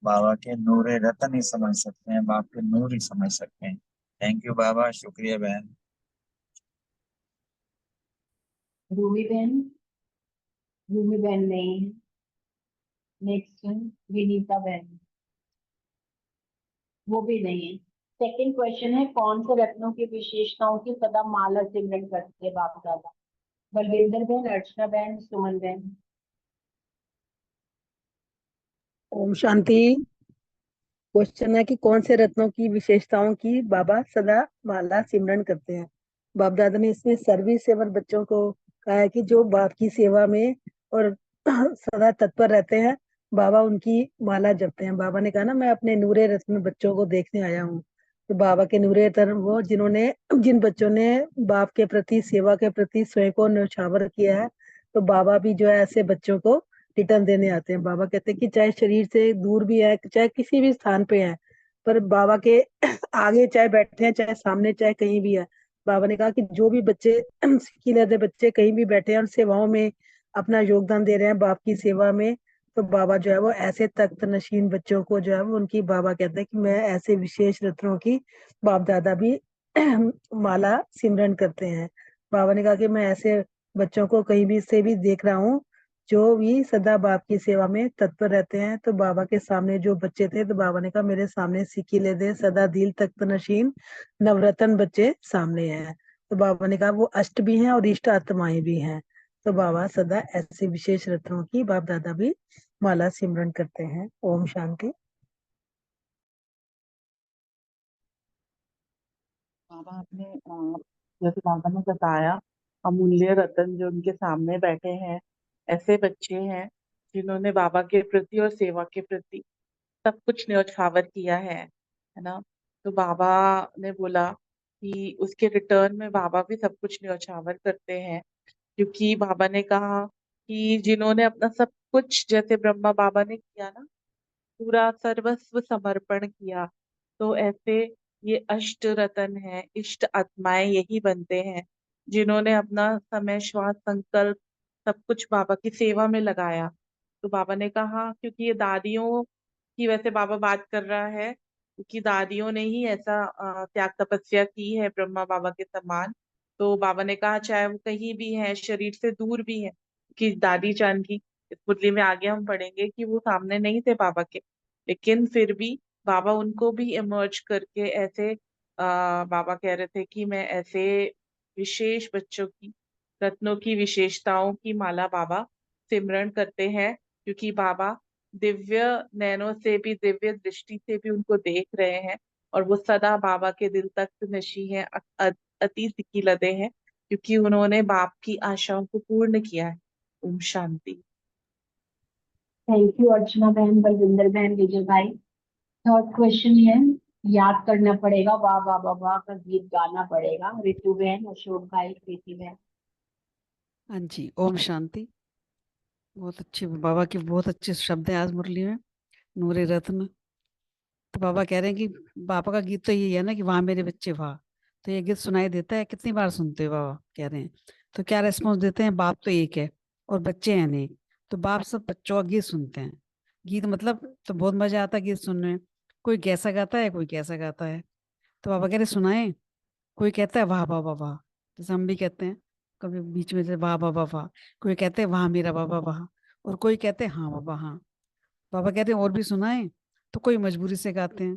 बाबा के नूरे रत्न ही समझ सकते हैं, बाप के नूर ही समझ सकते हैं। थैंक यू बाबा, शुक्रिया बहन। रूमी बहन, रूमी बहन नहीं है। नेक्स्ट विनीता बहन, वो भी नहीं है। सेकंड क्वेश्चन है, कौन से रत्नों की विशेषताओं की सदा माला सिमरन करते हैं बाप दादा? बलविंदर बहन, अर्चना बहन, सुमन बहन। ओम शांति। क्वेश्चन है कि कौन से रत्नों की विशेषताओं की बाबा सदा माला सिमरन करते हैं। बाप दादा ने इसमें सर्विस सेवर बच्चों को कहा है कि जो बाप की सेवा में और सदा तत्पर रहते हैं, बाबा उनकी माला जपते हैं। बाबा ने कहा ना, मैं अपने नूरे रत्न बच्चों को देखने आया हूँ। तो बाबा के नूरे रत्न वो जिन्होंने, जिन बच्चों ने बाप के प्रति, सेवा के प्रति स्वयं को न्यौछावर किया है, तो बाबा भी जो है ऐसे बच्चों को रिटर्न देने आते हैं। बाबा कहते हैं कि चाहे शरीर से दूर भी है, चाहे किसी भी स्थान पे है, पर बाबा के आगे चाहे बैठे हैं, चाहे सामने, चाहे कहीं भी है, बाबा ने कहा कि जो भी बच्चे सीखी लेते बच्चे कहीं भी बैठे हैं और सेवाओं में अपना योगदान दे रहे हैं बाप की सेवा में, तो बाबा जो है वो ऐसे तख्त नशीन बच्चों को जो है वो उनकी, बाबा कहते हैं कि मैं ऐसे विशेष रत्नों की बाप दादा भी माला सिमरन करते हैं। बाबा ने कहा कि मैं ऐसे बच्चों को कहीं भी से भी देख रहा हूँ जो भी सदा बाप की सेवा में तत्पर रहते हैं। तो बाबा के सामने जो बच्चे थे, तो बाबा ने कहा मेरे सामने सिकीले दे सदा दिल तख्त नशीन नवरत्न बच्चे सामने हैं। तो बाबा ने कहा वो अष्ट भी हैं और इष्ट आत्माएं भी हैं। तो बाबा सदा ऐसे विशेष रत्नों की बाप दादा भी माला सिमरन करते हैं। ओम शांति। बाबा आपने जैसे बाबा ने बताया, अमूल्य रतन जो उनके सामने बैठे हैं, ऐसे बच्चे हैं जिन्होंने बाबा के प्रति और सेवा के प्रति सब कुछ न्यौछावर किया है ना। तो बाबा ने बोला कि उसके रिटर्न में बाबा भी सब कुछ न्यौछावर करते हैं, क्योंकि बाबा ने कहा कि जिन्होंने अपना सब कुछ, जैसे ब्रह्मा बाबा ने किया ना, पूरा सर्वस्व समर्पण किया, तो ऐसे ये अष्ट रतन है, इष्ट आत्माएं यही बनते हैं जिन्होंने अपना समय, श्वास, संकल्प सब कुछ बाबा की सेवा में लगाया। तो बाबा ने कहा, क्योंकि ये दादियों की वैसे बाबा बात कर रहा है, क्योंकि दादियों ने ही ऐसा त्याग तपस्या की है ब्रह्मा बाबा के समान। तो बाबा ने कहा चाहे वो कहीं भी है, शरीर से दूर भी है, कि दादी जान की इस मुरली में आगे हम पढ़ेंगे कि वो सामने नहीं थे बाबा के, लेकिन फिर भी बाबा उनको भी इमर्ज करके ऐसे बाबा कह रहे थे कि मैं ऐसे विशेष बच्चों की, रत्नों की विशेषताओं की माला बाबा सिमरन करते हैं, क्योंकि बाबा दिव्य नैनों से भी, दिव्य दृष्टि से भी उनको देख रहे हैं, और वो सदा बाबा के दिल तक नशी हैं, अति सिकी लदे हैं, क्योंकि उन्होंने बाप की आशाओं को पूर्ण किया है। ओम शांति। थैंक यू अर्चना बहन, बलविंदर बहन, विजय भाई। थर्ड क्वेश्चन है, याद करना पड़ेगा, वाह वाह वाह वाह का गीत गाना पड़ेगा। रितु बहन, अशोक भाई, प्रीति बहन। हाँ जी, ओम शांति। बहुत अच्छी, बाबा के बहुत अच्छे शब्द हैं आज मुरली में, नूरे रत्न। तो बाबा कह रहे हैं कि बाबा का गीत तो यही है ना कि वहां मेरे बच्चे वाह। तो ये गीत सुनाई देता है, कितनी बार सुनते हो बाबा कह रहे हैं। तो क्या रेस्पॉन्स देते हैं, बाप तो एक है और बच्चे हैं अनेक, तो बाप सब बच्चों का गीत सुनते हैं। गीत मतलब तो बहुत मजा आता है गीत सुनने में। कोई कैसा गाता है, कोई कैसा गाता है। तो बाबा कह रहे सुनाए। कोई कहता है वाह वाह वाह वाह, जैसे हम भी कहते हैं कभी बीच में से वाह वाह वाह वाह। कोई कहते हैं वाह मेरा बाबा वाह, और कोई कहते हैं हाँ बाबा हाँ। बाबा कहते हैं और भी सुनाए। तो कोई मजबूरी से गाते हैं,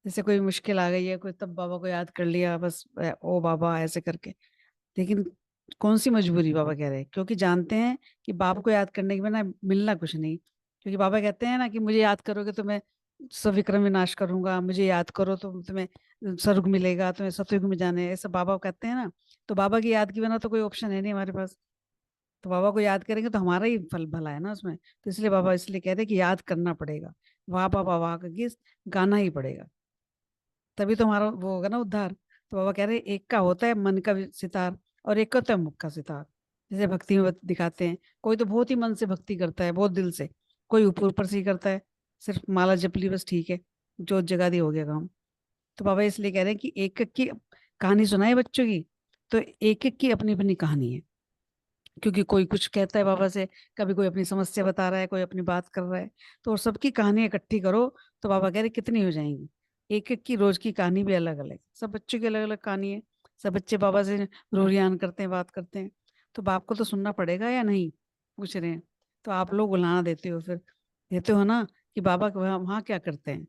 जैसे कोई मुश्किल आ गई है कोई, तब बाबा को याद कर लिया बस, ओ बाबा ऐसे करके। लेकिन कौन सी मजबूरी, बाबा कह रहे हैं, क्योंकि जानते हैं कि बाबा को याद करने के बिना मिलना कुछ नहीं। क्योंकि बाबा कहते हैं ना कि मुझे याद करोगे तो मैं सविक्रम विनाश करूंगा, मुझे याद करो तो तुम्हें स्वर्ग मिलेगा, तुम्हें सतयुग में जाना है, ऐसा बाबा कहते हैं ना। तो बाबा की याद के बिना तो कोई ऑप्शन है नहीं हमारे पास। तो बाबा को याद करेंगे तो हमारा ही फल भला है ना उसमें। तो इसलिए बाबा इसलिए कहते हैं कि याद करना पड़ेगा, वाह बाबा वाह का गीत गाना ही पड़ेगा, तभी तो हमारा वो होगा ना उद्धार। तो बाबा कह रहे हैं, एक का होता है मन का सितार और एक का होता है मुख का सितार। जैसे भक्ति में दिखाते हैं, कोई तो बहुत ही मन से भक्ति करता है, बहुत दिल से, कोई ऊपर ऊपर से ही करता है, सिर्फ माला जप ली बस ठीक है, जोत जगा दी हो गया काम। तो बाबा इसलिए कह रहे हैं कि एक एक की कहानी सुनाए बच्चों की, तो एक एक की अपनी अपनी कहानी है। क्योंकि कोई कुछ कहता है बाबा से, कभी कोई अपनी समस्या बता रहा है, कोई अपनी बात कर रहा है, तो सबकी कहानी इकट्ठी करो तो बाबा कह रहे कितनी हो जाएंगी। एक एक की रोज की कहानी भी अलग अलग, सब बच्चों की अलग अलग कहानी है। सब बच्चे बाबा से रोरियान करते हैं, बात करते हैं, तो बाप को तो सुनना पड़ेगा या नहीं, पूछ रहे हैं। तो आप लोग बुलाना देते हो, फिर देते हो ना कि बाबा वहाँ क्या करते हैं।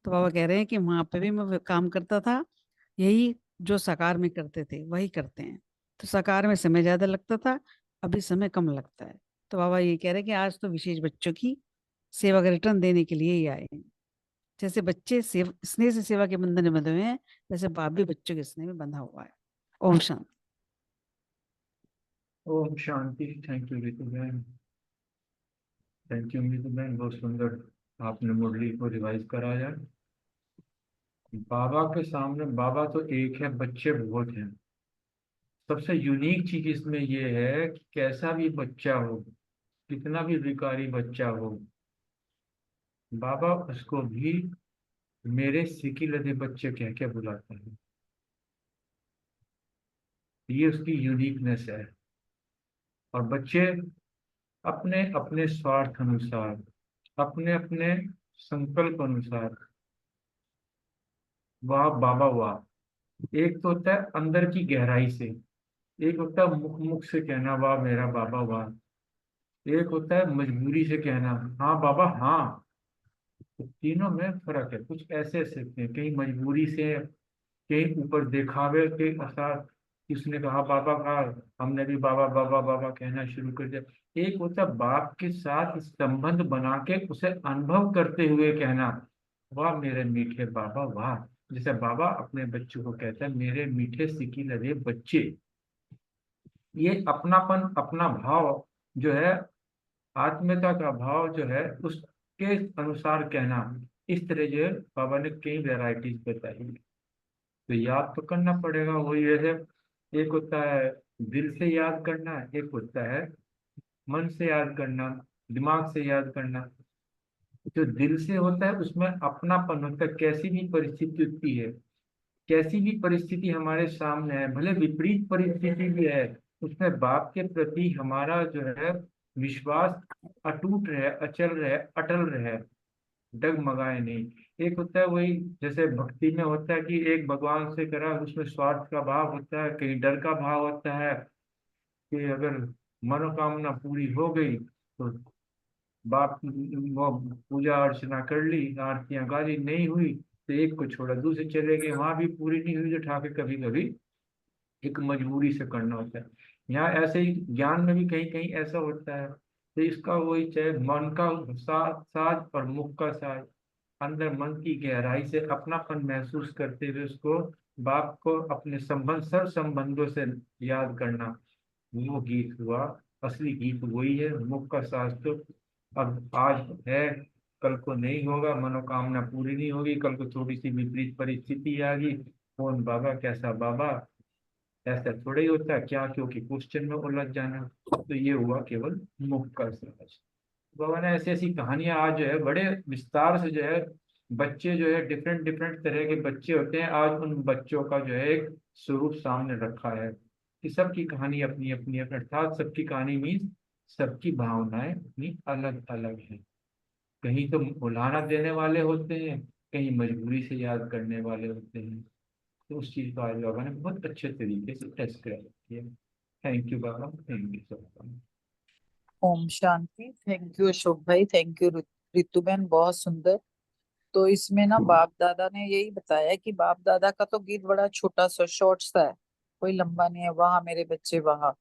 तो बाबा कह रहे हैं कि वहां पे भी मैं काम करता था, यही जो साकार में करते थे वही करते हैं। तो साकार में समय ज्यादा लगता था, अभी समय कम लगता है। तो बाबा ये कह रहे हैं कि आज तो विशेष बच्चों की सेवा का रिटर्न देने के लिए ही आए हैं। जैसे बच्चे स्नेह से सेवा के बंधन में बंधे हुए हैं, वैसे बाप भी बच्चों के स्नेह में बंधा हुआ है। ओम शांति। ओम शांति। थैंक यू रितु बहन, थैंक यू रितु बहन, बहुत सुंदर आपने मुरली को रिवाइज कराया। बाबा के सामने बाबा तो एक है, बच्चे बहुत हैं। सबसे यूनिक चीज इसमें ये है कि कैसा भी बच्चा हो, कितना भी विकारी बच्चा हो, बाबा उसको भी मेरे सिकी लदे बच्चे कह के बुलाता है। ये उसकी यूनिकनेस है। और बच्चे अपने अपने स्वार्थ अनुसार, अपने अपने संकल्प अनुसार वाह बाबा वाह, एक तो होता है अंदर की गहराई से, एक होता है मुख मुख से कहना वाह मेरा बाबा वाह, एक होता है मजबूरी से कहना हाँ बाबा हाँ। तो तीनों में फर्क है, कुछ ऐसे सकते हैं, कहीं मजबूरी से, कहीं ऊपर दिखावे के साथ किसने कहा बाबा का, हमने भी बाबा बाबा बाबा कहना शुरू कर दिया। एक होता है बाप के साथ संबंध बना के उसे अनुभव करते हुए कहना वाह मेरे मीठे बाबा वाह। जैसे बाबा अपने बच्चों को कहता है मेरे मीठे सिकी लगे बच्चे। ये अपनापन, अपना भाव जो है, आत्मीयता का भाव जो है, उसके अनुसार कहना, इस तरह जो है बाबा ने कई वेराइटीज बताई। तो याद तो करना पड़ेगा, वही है, एक होता है दिल से याद करना, एक होता है मन से याद करना, दिमाग से याद करना। जो दिल से होता है उसमें अपनापन होता है, कैसी भी परिस्थिति होती है, कैसी भी परिस्थिति हमारे सामने है, भले विपरीत परिस्थिति भी है, उसमें बाप के प्रति हमारा जो है विश्वास अटूट रहे, अचल रहे, अटल रहे, डगमगाए नहीं। एक होता है वही, जैसे भक्ति में होता है कि एक भगवान से करा, उसमें स्वार्थ का भाव होता है, कहीं डर का भाव होता है कि अगर मनोकामना पूरी हो गई तो बाप वो पूजा अर्चना कर ली, आरतियां गा ली, नहीं हुई तो एक को छोड़ा दूसरे चले गए, वहां भी पूरी नहीं हुई तो ठाके कभी कभी एक मजबूरी से करना होता है। यहाँ ऐसे ही ज्ञान में भी कहीं कहीं ऐसा होता है। तो इसका वही, चाहे मन का साथ साथ और मुख का साथ, अंदर मन की गहराई से अपनापन महसूस करते हुए उसको, बाप को अपने संबंध, सर संबंधों से याद करना, वो गीत हुआ। असली गीत वही है, मुख का साथ तो अब आज है, कल को नहीं होगा, मनोकामना पूरी नहीं होगी, कल को थोड़ी सी विपरीत परिस्थिति आ गई, कौन बाबा कैसा बाबा, ऐसा थोड़ा ही होता है क्या, क्योंकि क्वेश्चन में उलझ जाना। तो ये हुआ केवल मुख का समझ। बाबा ने ऐसी ऐसी कहानियां आज जो है बड़े विस्तार से जो है, बच्चे जो है डिफरेंट डिफरेंट तरह के बच्चे होते हैं, आज उन बच्चों का जो है एक स्वरूप सामने रखा है कि सबकी कहानी अपनी अपनी है, अर्थात सबकी कहानी मीन्स सबकी भावनाएं अपनी अलग अलग हैं। कहीं तो उल्हाना देने वाले होते हैं, कहीं मजबूरी से याद करने वाले होते हैं। तो उस चीज को आज बाबा ने बहुत अच्छे तरीके से टेस्ट कर किया। थैंक यू बाबा, थैंक यू सो मच। ओम शांति। थैंक यू अशोक भाई, थैंक यू रितु बहन, बहुत सुंदर। तो इसमें ना बाप दादा ने यही बताया कि बाप दादा का तो गीत बड़ा छोटा सा शॉर्ट सा है, कोई लंबा नहीं है, वहां मेरे बच्चे वहां।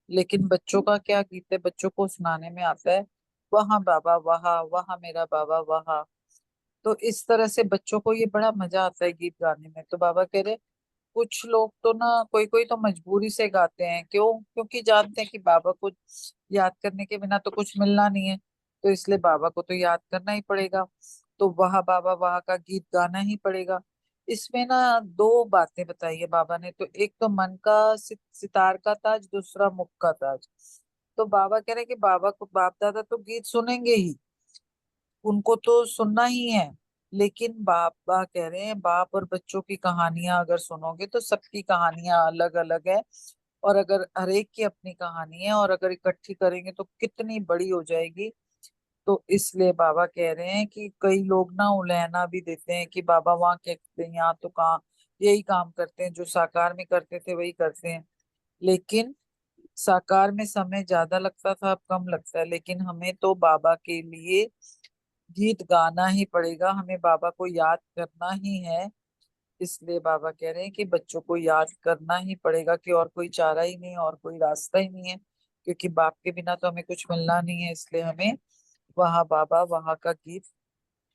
लेकिन बच्चों का क्या गीत है, बच्चों को सुनाने में आता है, वहां बाबा वहां, वहां मेरा बाबा वहां। तो इस तरह से बच्चों को ये बड़ा मजा आता है गीत गाने में। तो बाबा कह रहे कुछ लोग तो ना, कोई कोई तो मजबूरी से गाते हैं, क्यों? क्योंकि जानते हैं कि बाबा को याद करने के बिना तो कुछ मिलना नहीं है, तो इसलिए बाबा को तो याद करना ही पड़ेगा, तो वह बाबा वहाँ का गीत गाना ही पड़ेगा। इसमें ना दो बातें बताई है बाबा ने, तो एक तो मन का सितार का ताज, दूसरा मुख का ताज। तो बाबा कह रहे कि बाबा को बाप दादा तो गीत सुनेंगे ही, उनको तो सुनना ही है, लेकिन बाबा कह रहे हैं बाप और बच्चों की कहानियां अगर सुनोगे तो सबकी कहानियां अलग अलग है, और अगर हर एक की अपनी कहानी है, और अगर इकट्ठी करेंगे तो कितनी बड़ी हो जाएगी। तो इसलिए बाबा कह रहे हैं कि कई लोग ना उलहना भी देते हैं कि बाबा वहाँ कहते हैं, यहाँ तो कहाँ, यही काम करते हैं जो साकार में करते थे वही करते हैं। लेकिन साकार में समय ज्यादा लगता था, अब कम लगता है, लेकिन हमें तो बाबा के लिए गीत गाना ही पड़ेगा, हमें बाबा को याद करना ही है। इसलिए बाबा कह रहे हैं कि बच्चों को याद करना ही पड़ेगा, कि और कोई चारा ही नहीं, और कोई रास्ता ही नहीं है, क्योंकि बाप के बिना तो हमें कुछ मिलना नहीं है। इसलिए हमें वहाँ बाबा वहाँ का गीत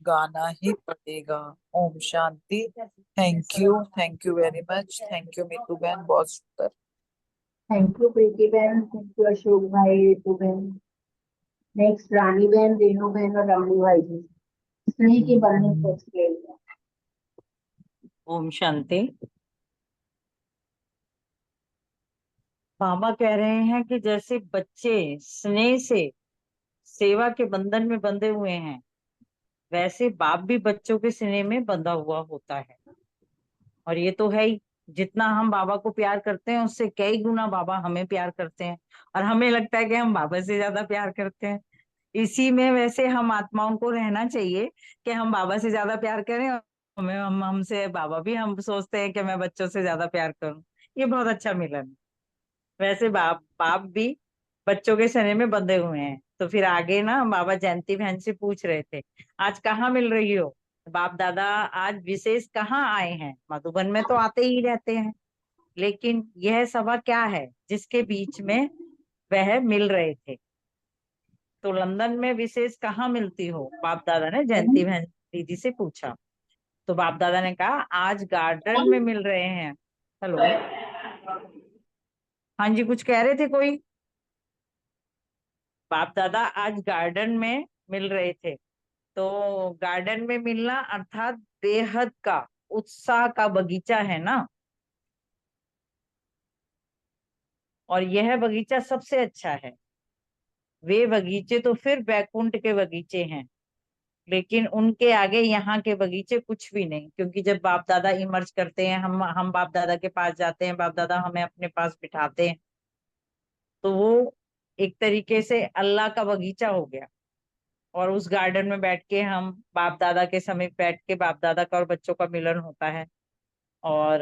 गाना ही पड़ेगा। ओम शांति। Thank you very much, thank you Meetu बहन, बहुत सुंदर। थैंक यू प्रीति बहन, थैंक यू अशोक भाई, रितु बहन। नेक्स्ट रानी बहन, रेणु बहन और रमणी भाई जी। स्नेह के बनने को एक्सप्लेन किया। ओम शांति। बाबा कह रहे हैं कि जैसे बच्चे स्नेह से सेवा के बंधन में बंधे हुए हैं, वैसे बाप भी बच्चों के स्नेह में बंधा हुआ होता है। और ये तो है ही, जितना हम बाबा को प्यार करते हैं उससे कई गुना बाबा हमें प्यार करते हैं, और हमें लगता है कि हम बाबा से ज्यादा प्यार करते हैं। इसी में वैसे हम आत्माओं को रहना चाहिए कि हम बाबा से ज्यादा प्यार करें, और हमें हमसे बाबा भी हम सोचते हैं कि मैं बच्चों से ज्यादा प्यार करूं। ये बहुत अच्छा मिलन है। वैसे बाप बाप भी बच्चों के सने में बंधे हुए हैं। तो फिर आगे ना बाबा जयंती बहन से पूछ रहे थे, आज कहाँ मिल रही हो बाप दादा? आज विशेष कहाँ आए हैं? मधुबन में तो आते ही रहते हैं, लेकिन यह सभा क्या है जिसके बीच में वह मिल रहे थे? तो लंदन में विशेष कहाँ मिलती हो? बाप दादा ने जयंती बहन दीदी से पूछा। तो बाप दादा ने कहा आज गार्डन में मिल रहे हैं। हेलो, हाँ जी, कुछ कह रहे थे कोई? बाप दादा आज गार्डन में मिल रहे थे। तो गार्डन में मिलना अर्थात बेहद का उत्साह का बगीचा है ना, और यह बगीचा सबसे अच्छा है। वे बगीचे तो फिर बैकुंठ के बगीचे हैं, लेकिन उनके आगे यहाँ के बगीचे कुछ भी नहीं। क्योंकि जब बाप दादा इमर्ज करते हैं, हम बाप दादा के पास जाते हैं, बाप दादा हमें अपने पास बिठाते हैं, तो वो एक तरीके से अल्लाह का बगीचा हो गया। और उस गार्डन में बैठ के हम बाप दादा के समीप बैठ के बाप दादा का और बच्चों का मिलन होता है। और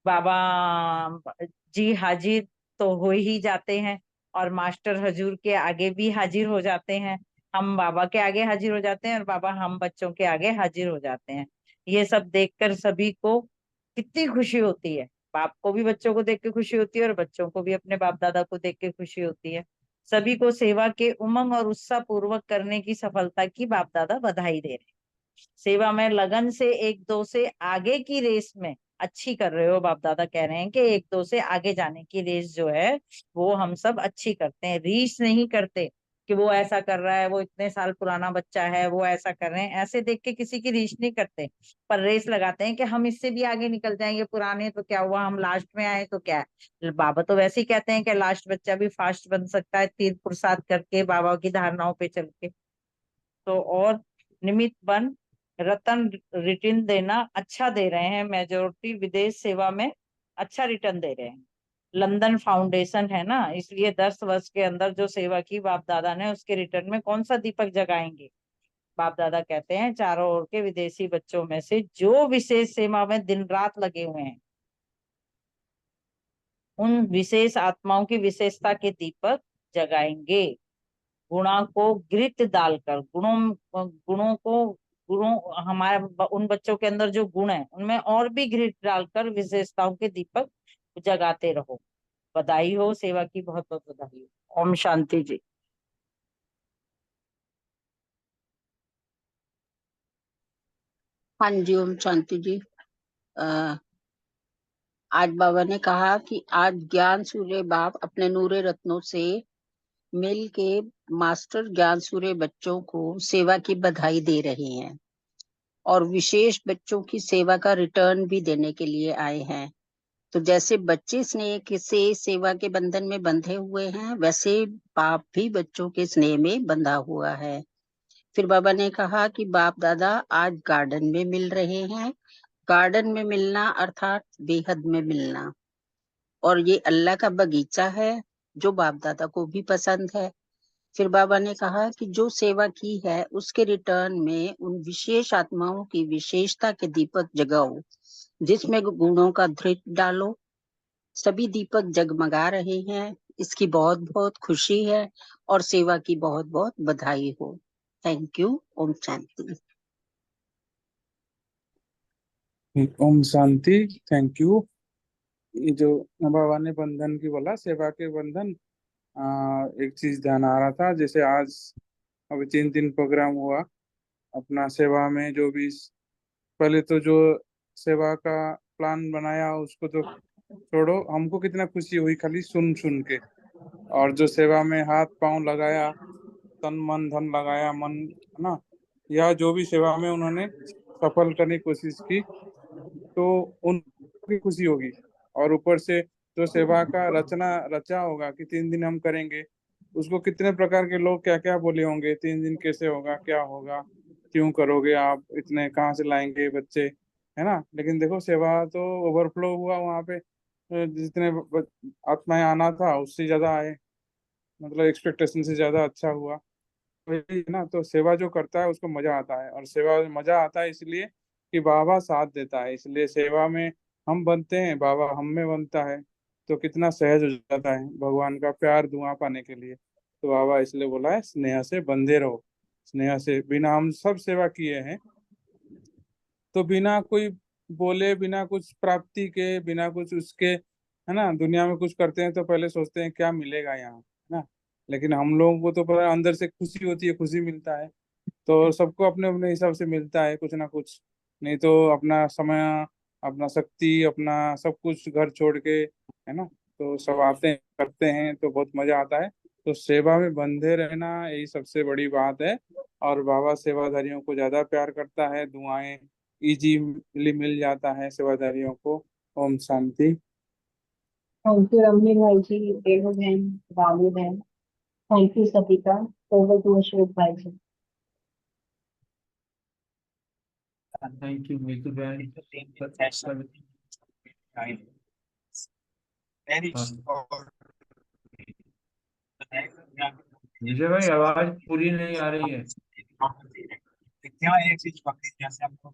बाबा जी हाजिर तो हो ही जाते हैं, और मास्टर हजूर के आगे भी हाजिर हो जाते हैं। हम बाबा के आगे हाजिर हो जाते हैं, और बाबा हम बच्चों के आगे हाजिर हो जाते हैं। ये सब देखकर सभी को कितनी खुशी होती है। बाप को भी बच्चों को देख के खुशी होती है, और बच्चों को भी अपने बाप दादा को देख के खुशी होती है। सभी को सेवा के उमंग और उत्साह पूर्वक करने की सफलता की बाप दादा बधाई दे रहे हैं। सेवा में लगन से एक दो से आगे की रेस में अच्छी कर रहे हो। बाप दादा कह रहे हैं कि एक दो से आगे जाने की रेस जो है वो हम सब अच्छी करते हैं, रीस नहीं करते कि वो ऐसा कर रहा है, वो इतने साल पुराना बच्चा है, वो ऐसा कर रहे हैं, ऐसे देख के किसी की रीस नहीं करते। पर रेस लगाते हैं कि हम इससे भी आगे निकल जाएंगे, पुराने तो क्या हुआ, हम लास्ट में आए तो क्या है। बाबा तो वैसे ही कहते हैं कि लास्ट बच्चा भी फास्ट बन सकता है, तीर पुरुषार्थ करके बाबा की धारणाओं पे चल के। तो और निमित्त बन रतन रिटर्न देना अच्छा दे रहे हैं। मेजोरिटी विदेश सेवा में अच्छा रिटर्न दे रहे हैं। लंदन फाउंडेशन है ना, इसलिए 10 वर्ष के अंदर जो सेवा की बाप दादा ने, उसके रिटर्न में कौन सा दीपक जगाएंगे? बाप दादा कहते हैं चारों ओर के विदेशी बच्चों में से जो विशेष सेवा में दिन रात लगे हुए हैं, उन विशेष आत्माओं की विशेषता के दीपक जगाएंगे। गुणा को घृत डालकर, गुणों को गुणों हमारे उन बच्चों के अंदर जो गुण है उनमें और भी घृत डालकर विशेषताओं के दीपक जगाते रहो। बधाई हो, सेवा की बहुत बहुत बधाई हो। ओम शांति जी। हाँ जी, ओम शांति जी। आज बाबा ने कहा कि आज ज्ञान सूर्य बाप अपने नूरे रत्नों से मिल के मास्टर ज्ञान सूर्य बच्चों को सेवा की बधाई दे रहे हैं और विशेष बच्चों की सेवा का रिटर्न भी देने के लिए आए हैं। तो जैसे बच्चे स्नेह से सेवा के बंधन में बंधे हुए हैं, वैसे बाप भी बच्चों के स्नेह में बंधा हुआ है। फिर बाबा ने कहा कि बाप दादा आज गार्डन में मिल रहे हैं। गार्डन में मिलना अर्थात बेहद में मिलना, और ये अल्लाह का बगीचा है जो बाप दादा को भी पसंद है। फिर बाबा ने कहा कि जो सेवा की है उसके रिटर्न में उन विशेष आत्माओं की विशेषता के दीपक जगाओ, जिसमें गुणों का धृत डालो। सभी दीपक जगमगा रहे हैं, इसकी बहुत बहुत खुशी है और सेवा की बहुत बहुत बधाई हो। Thank you. ओम शांति। ओम शांति। Thank you. ये जो बाबा ने बंधन की बोला, सेवा के बंधन, एक चीज ध्यान आ रहा था। जैसे आज अभी 3 दिन प्रोग्राम हुआ अपना सेवा में, जो भी पहले तो जो सेवा का प्लान बनाया उसको तो छोड़ो, हमको कितना खुशी हुई खाली सुन सुन के। और जो सेवा में हाथ पांव लगाया, तन मन धन लगाया, मन, है ना, या जो भी सेवा में उन्होंने सफल करने की कोशिश की, तो उनकी खुशी होगी। और ऊपर से जो सेवा का रचना रचा होगा कि 3 दिन हम करेंगे, उसको कितने प्रकार के लोग क्या क्या बोले होंगे, 3 दिन कैसे होगा, क्या होगा, क्यों करोगे आप, इतने कहाँ से लाएंगे बच्चे, है ना। लेकिन देखो सेवा तो ओवरफ्लो हुआ वहां पे। जितने आत्माएं आना था उससे ज्यादा आए, मतलब एक्सपेक्टेशन से ज्यादा अच्छा हुआ। वही है ना, तो सेवा जो करता है उसको मजा आता है, और सेवा में मजा आता है इसलिए कि बाबा साथ देता है, इसलिए सेवा में हम बनते हैं, बाबा हम में बनता है, तो कितना सहज हो जाता है भगवान का प्यार दुआ पाने के लिए। तो बाबा इसलिए बोला है स्नेह से बंधे रहो। स्नेह से, बिना हम सब सेवा किए हैं, तो बिना कोई बोले, बिना कुछ प्राप्ति के, बिना कुछ उसके, है ना, दुनिया में कुछ करते हैं तो पहले सोचते हैं क्या मिलेगा यहाँ, है ना। लेकिन हम लोगों को तो पता अंदर से खुशी होती है, खुशी मिलता है। तो सबको अपने अपने हिसाब से मिलता है कुछ ना कुछ। नहीं तो अपना समय, अपना शक्ति, अपना सब कुछ घर छोड़ के, है ना, तो सब आते हैं करते हैं तो बहुत मजा आता है। तो सेवा में बंधे रहना यही सबसे बड़ी बात है। और बाबा सेवाधारियों को ज्यादा प्यार करता है, दुआएं इजीली मिल जाता है सेवाधारियों को। ओम शांति। थैंक यू रमनी भाई जी, रेणु बहन, रानी बहन। Thank you Savita. Over to Ashok भाई जी। थैंक यू मीतू बहन। विजय भाई आवाज पूरी नहीं आ रही है। एक चीज पकड़ी, जैसे हमको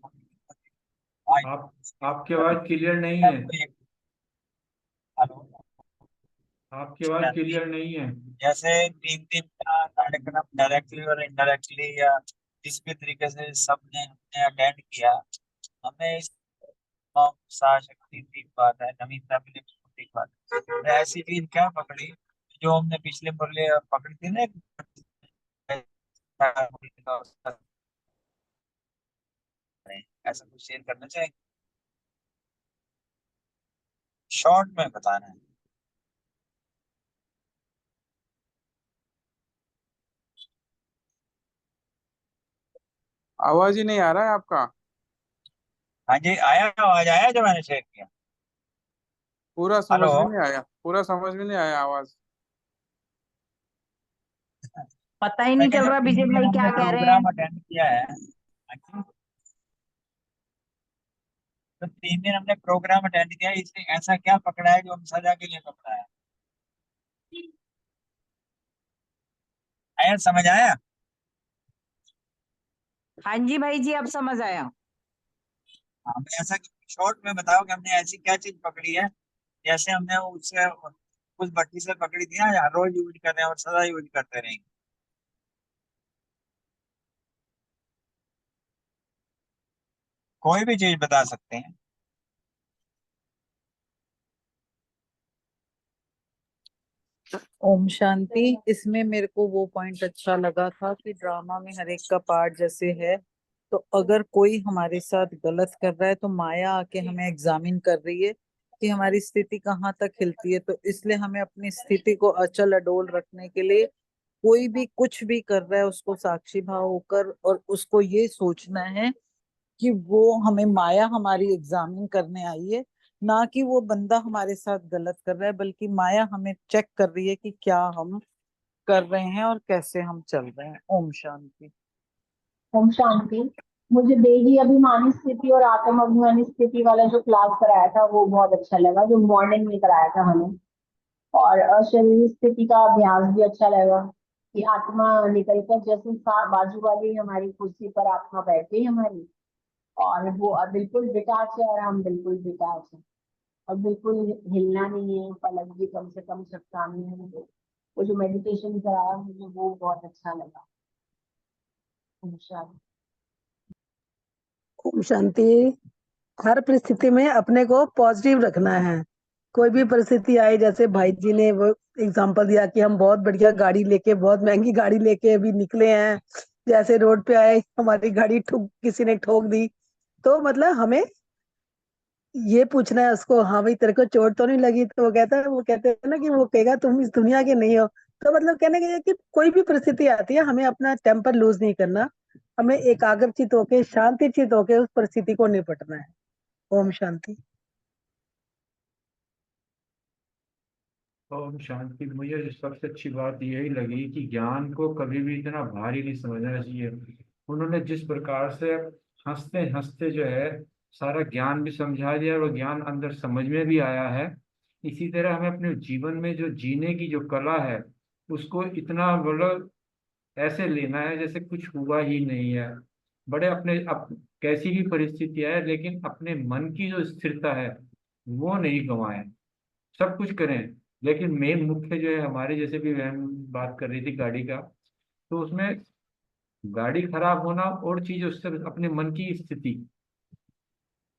आप आपकी आवाज क्लियर नहीं है। आपकी आवाज क्लियर नहीं है। जैसे 3 दिन का कार्यक्रम डायरेक्टली और इनडायरेक्टली या किसी भी तरीके से सबने हमने अटेंड किया, हमें इस उत्साह शक्ति की बात है, नवीनता मिली की बात है। तो ऐसी चीज क्या पकड़ी जो हमने पिछले मुरली पकड़ी थी ना, ऐसा कुछ शेयर करना चाहिए, शॉर्ट में बताना है। आवाज ही नहीं आ रहा है आपका। हाँ जी, आया, आवाज आया जो मैंने शेयर किया। पूरा समझ हेलो। में नहीं आया, पूरा समझ में नहीं आया आवाज। पता ही मैं नहीं क्या, चल जब रहा तीन विजय दिन भाई हमने क्या कह रहे हैं। प्रोग्राम अटेंड किया है, अच्छा, तो 3 दिन हमने प्रोग्राम अटेंड किया, इसमें ऐसा क्या पकड़ा है जो हम सजा के लिए पकड़ा है? आया, समझ आया? हाँ जी भाई जी, अब समझ आया। हमें ऐसा शॉर्ट में बताओ कि हमने ऐसी क्या चीज पकड़ी है, जैसे हमने उससे उस भट्टी से पकड़ी थी ना, हर रोज यूज कर रहे हैं और सदा यूज करते रहेंगे। कोई भी चीज बता सकते हैं। ओम शांति। इसमें मेरे को वो पॉइंट अच्छा लगा था कि ड्रामा में हर एक का पार्ट जैसे है, तो अगर कोई हमारे साथ गलत कर रहा है तो माया आके हमें एग्जामिन कर रही है कि हमारी स्थिति कहाँ तक हिलती है। तो इसलिए हमें अपनी स्थिति को अचल अडोल रखने के लिए कोई भी कुछ भी कर रहा है उसको साक्षी भाव होकर और उसको ये सोचना है कि वो हमें माया हमारी एग्जामिन करने आई है, ना कि वो बंदा हमारे साथ गलत कर रहा है, बल्कि माया हमें चेक कर रही है कि क्या हम कर रहे हैं और कैसे हम चल रहे हैं। ओम शांति। ओम शांति। मुझे देही अभिमानी स्थिति और आत्म अभिमानी स्थिति वाला जो क्लास कराया था वो बहुत अच्छा लगा, जो मॉर्निंग में कराया था हमें। और अशरीरी स्थिति का अभ्यास भी अच्छा लगा कि आत्मा निकलकर जैसे बाजू वाली हमारी कुर्सी पर आत्मा बैठी हमारी, और वो बिल्कुल डिटैच है और हम बिल्कुल डिटैच है, और बिल्कुल हिलना नहीं है, पलक भी कम से कम झपकानी है। वो जो मेडिटेशन कराया मुझे वो बहुत अच्छा लगा। ओम शांति। ओम शांति। हर परिस्थिति में अपने को पॉजिटिव रखना है। कोई भी परिस्थिति आए, जैसे भाई जी ने वो एग्जांपल दिया कि हम बहुत बढ़िया गाड़ी लेके, बहुत महंगी गाड़ी लेके अभी निकले हैं, जैसे रोड पे आए हमारी गाड़ी किसी ने ठोक दी, तो मतलब हमें ये पूछना है उसको, हाँ भाई तेरे को चोट तो नहीं लगी? तो वो कहते हैं ना कि वो कहेगा तुम इस दुनिया के नहीं हो। तो मतलब कहने का ये कि कोई भी परिस्थिति आती है हमें अपना टेम्पर लूज नहीं करना, हमें एकाग्रचित होके शांतिचित होके उस परिस्थिति को निपटना है। ओम शांति। ओम शांति। मुझे जो सबसे अच्छी बात यही लगी कि ज्ञान को कभी भी इतना भारी नहीं समझना चाहिए। उन्होंने जिस प्रकार से हंसते हंसते जो है सारा ज्ञान भी समझा दिया और वो ज्ञान अंदर समझ में भी आया है, इसी तरह हमें अपने जीवन में जो जीने की जो कला है उसको इतना मतलब ऐसे लेना है जैसे कुछ हुआ ही नहीं है। बड़े अपने कैसी भी परिस्थिति आए लेकिन अपने मन की जो स्थिरता है वो नहीं गंवाएं। सब कुछ करें लेकिन मेन मुख्य जो है हमारे, जैसे भी बहन बात कर रही थी गाड़ी का, तो उसमें गाड़ी खराब होना और चीज, उससे अपने मन की स्थिति,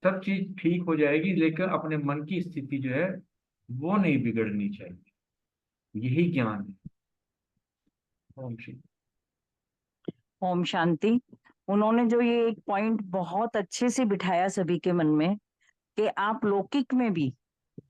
सब चीज ठीक हो जाएगी लेकिन अपने मन की स्थिति जो है वो नहीं बिगड़नी चाहिए। यही ज्ञान है। ओम श्री। ओम शांति। उन्होंने जो ये एक पॉइंट बहुत अच्छे से बिठाया सभी के मन में कि आप लौकिक में भी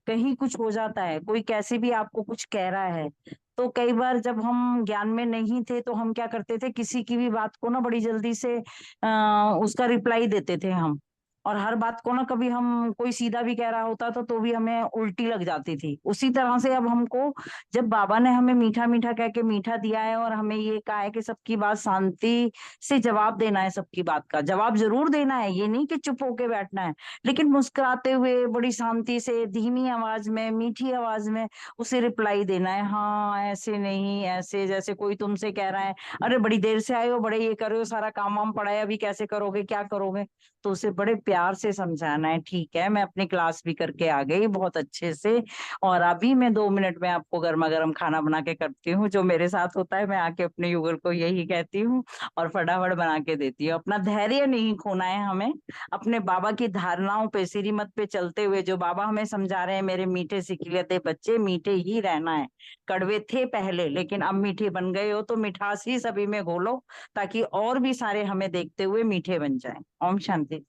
कहीं कुछ हो जाता है, कोई कैसे भी आपको कुछ कह रहा है, तो कई बार जब हम ज्ञान में नहीं थे तो हम क्या करते थे, किसी की भी बात को ना बड़ी जल्दी से उसका रिप्लाई देते थे हम। और हर बात को ना, कभी हम कोई सीधा भी कह रहा होता था तो भी हमें उल्टी लग जाती थी। उसी तरह से अब हमको, जब बाबा ने हमें मीठा मीठा कह के मीठा दिया है और हमें ये कहा है कि सबकी बात शांति से जवाब देना है, सबकी बात का जवाब जरूर देना है, ये नहीं कि चुप होके बैठना है, लेकिन मुस्कुराते हुए बड़ी शांति से धीमी आवाज में मीठी आवाज में उसे रिप्लाई देना है। हाँ ऐसे नहीं, ऐसे जैसे कोई तुमसे कह रहा है अरे बड़ी देर से आए हो, बड़े ये कर रहे हो, सारा काम वाम पड़ा है, अभी कैसे करोगे, क्या करोगे, तो उसे बड़े प्यार से समझाना है। ठीक है, मैं अपनी क्लास भी करके आ गई बहुत अच्छे से, और अभी मैं 2 मिनट में आपको गर्मा गर्म खाना बना के करती हूँ। जो मेरे साथ होता है मैं आके अपने युगल को यही कहती हूँ और फटाफट बना के देती हूँ। अपना धैर्य नहीं खोना है हमें, अपने बाबा की धारणाओं पे, श्रीमत पे चलते हुए जो बाबा हमें समझा रहे हैं, मेरे मीठे सिकिलते बच्चे, मीठे ही रहना है। कड़वे थे पहले लेकिन अब मीठे बन गए हो, तो मिठास ही सभी में घोलो ताकि और भी सारे हमें देखते हुए मीठे बन जाएं। ओम शांति।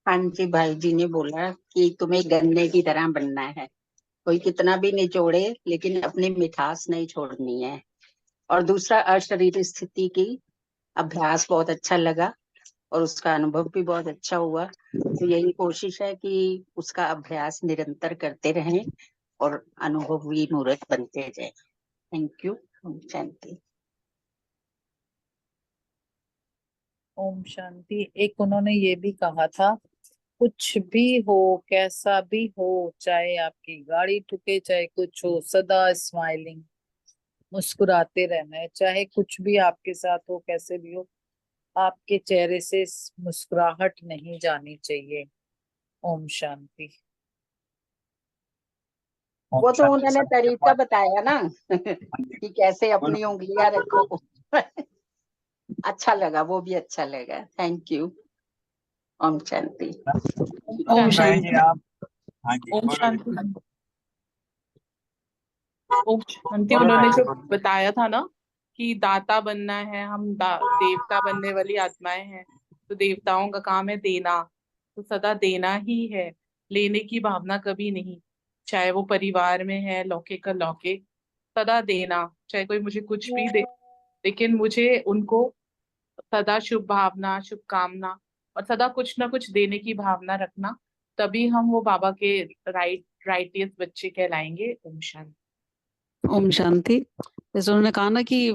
हाँ जी, भाई जी ने बोला कि तुम्हें गन्ने की तरह बनना है, कोई कितना भी निचोड़े लेकिन अपनी मिठास नहीं छोड़नी है। और दूसरा, अशरीर स्थिति की अभ्यास बहुत अच्छा लगा और उसका अनुभव भी बहुत अच्छा हुआ। तो यही कोशिश है कि उसका अभ्यास निरंतर करते रहें और अनुभव भी मूर्त बनते जाए। Thank you. ओम शांति। ओम शांति। एक उन्होंने ये भी कहा था, कुछ भी हो, कैसा भी हो, चाहे आपकी गाड़ी ठुके, चाहे कुछ हो, सदा स्माइलिंग, मुस्कुराते रहना है। चाहे कुछ भी आपके साथ हो, कैसे भी हो, आपके चेहरे से मुस्कुराहट नहीं जानी चाहिए। ओम शांति। वो तो उन्होंने तरीका बताया ना कि कैसे अपनी उंगलियां रखो। अच्छा लगा, वो भी अच्छा लगा। Thank you. ओम शांति। ओम शांति। हाँ जी, ओम बोलो शांति। रितु। ओम शांति। बोलो उन्होंने जो रितु। बताया था ना कि दाता बनना है, हम देवता बनने वाली आत्माएं हैं, तो देवताओं का काम है देना, तो सदा देना ही है, लेने की भावना कभी नहीं। चाहे वो परिवार में है लौकिक का लौकिक, सदा देना, चाहे कोई मुझे कुछ भी दे, लेकिन मुझे उनको सदा शुभ भावना, शुभकामना और सदा कुछ ना कुछ देने की भावना रखना, तभी हम वो बाबा के राइटियस बच्चे कहलाएंगे। ओम शांति। ओम शांति। जैसे उन्होंने कहा ना कि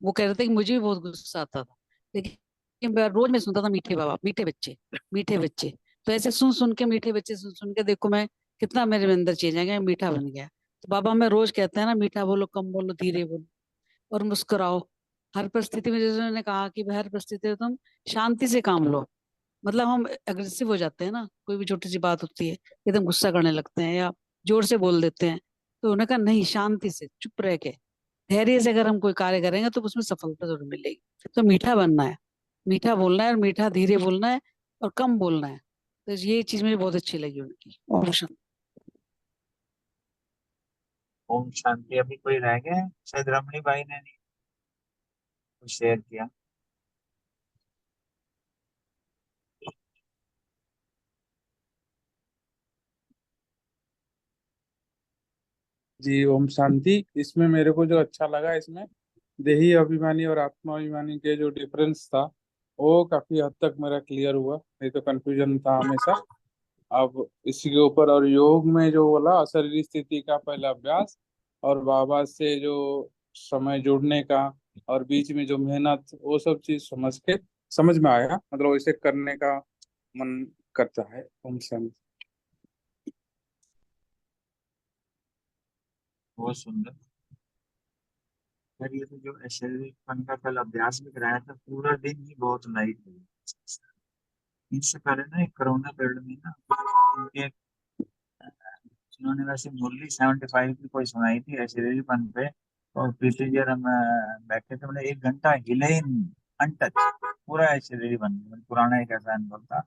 वो कह रहे थे कि मुझे भी बहुत गुस्सा आता था, लेकिन रोज मैं सुनता था मीठे बाबा, मीठे बच्चे, मीठे बच्चे। तो ऐसे सुन सुन के, मीठे बच्चे सुन सुन के देखो मैं कितना मेरे अंदर चेंज आ गया, मीठा बन गया। तो बाबा हमें रोज कहते हैं ना, मीठा बोलो, कम बोलो, धीरे बोलो और मुस्कुराओ। हर परिस्थिति में, जैसे उन्होंने कहा कि हर परिस्थिति में तुम शांति से काम लो। मतलब हम अग्रेसिव हो जाते हैं ना, कोई भी छोटी सी बात होती है एकदम गुस्सा करने लगते हैं या जोर से बोल देते हैं। तो उन्होंने कहा नहीं, शांति से चुप रह के धैर्य से अगर हम कोई कार्य करेंगे तो उसमें सफलता जरूर मिलेगी। तो मीठा बनना है, मीठा बोलना है, और मीठा धीरे बोलना है और कम बोलना है। तो ये चीज मुझे बहुत अच्छी लगी उनकी। ओम शांति। ओम शांति। अभी कोई रह गया है? शायद रमणी भाई ने नहीं कुछ शेयर किया। जी ओम शांति। इसमें मेरे को जो अच्छा लगा, इसमें देही अभिमानी और आत्मा अभिमानी के जो डिफरेंस था वो काफी हद तक मेरा क्लियर हुआ, नहीं तो कंफ्यूजन था हमेशा। अब इसी के ऊपर, और योग में जो बोला अशरीरी स्थिति का पहला अभ्यास, और बाबा से जो समय जुड़ने का, और बीच में जो मेहनत, वो सब चीज समझ में आया, मतलब इसे करने का मन करता है। ओम शांति। बहुत सुंदर। यार ये तो जो शारीरिक का कल अभ्यास भी कराया था, पूरा दिन ही बहुत लाइट है। इससे पहले ना एक कोरोना पीरियड में ना, उनके उन्होंने वैसे मुरली 75 की कोई सुनाई थी ऐसे पन पे, और प्रीति जी और हम बैठे थे, मतलब 1 घंटा हिले ही नहीं, अनटच, पूरा ऐसे बन, पुराना एक ऐसा अनुभव था।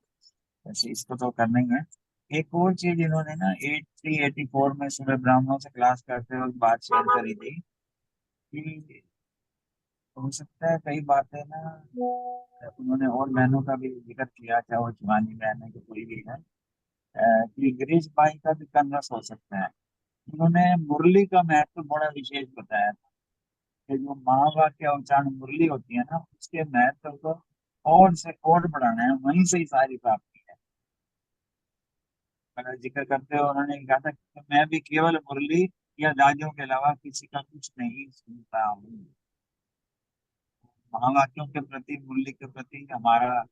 वैसे इसको तो करना ही है। एक और चीज इन्होंने ना 83-84 में सुबह ब्राह्मणों से क्लास करते वक्त बात शेयर करी थी कि हो सकता है कई बातें ना, उन्होंने और बहनों का भी जिक्र किया, चाहे वो शिवानी बहन है कि कोई भी है, कि गिरीश भाई का भी कन्वर्स हो सकता है। उन्होंने मुरली का महत्व बड़ा विशेष बताया था कि जो महावाक्य उच्चारण मुरली होती है ना, उसके महत्व को और से और बढ़ाना है, वहीं से ही सारी प्राप्ति है। अगर जिक्र करते हुए उन्होंने कहा था कि मैं भी केवल मुरली या दादियों के अलावा किसी का कुछ नहीं सुनता हूँ। महावाक्यों के प्रति, मुरली के प्रति हमारा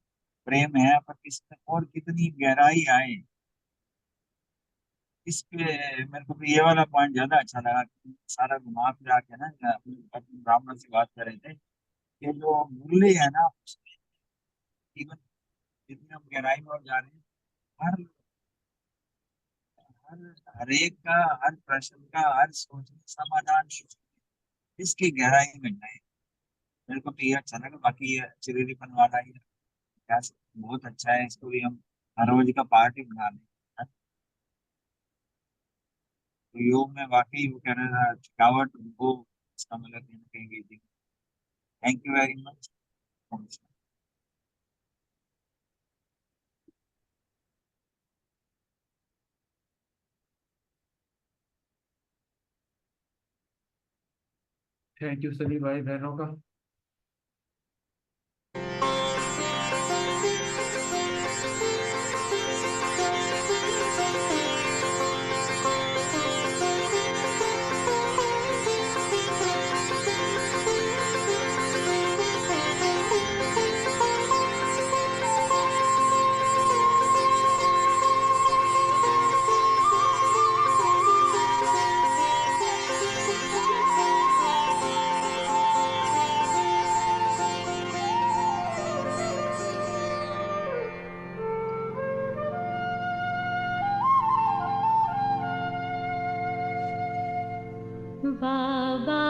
प्रेम है, पर इसमें और कितनी गहराई आए, इसके मेरे को तो ये वाला पॉइंट ज्यादा अच्छा लगा कि सारा घुमा फिरा के ना, अपने ब्राह्मण से बात कर रहे थे कि जो मूल्य है ना, उसमें जीवन जितनी हम गहराई में और जा रहे हैं, हर हर हर एक का, हर प्रश्न का, हर सोचने समाधान इसकी गहराई में जाए। मेरे को तो ये अच्छा लगा। बाकी ये चिरीरीपन वाला ही बहुत अच्छा है, इसको भी हम हर रोज का पार्ट ही बना लें। तो योग में वाकई वो कह रहा था थकावट वो, इसका मतलब कहीं ना कहीं गई थी। Thank you very much. Thank you सभी भाई बहनों का। बाबा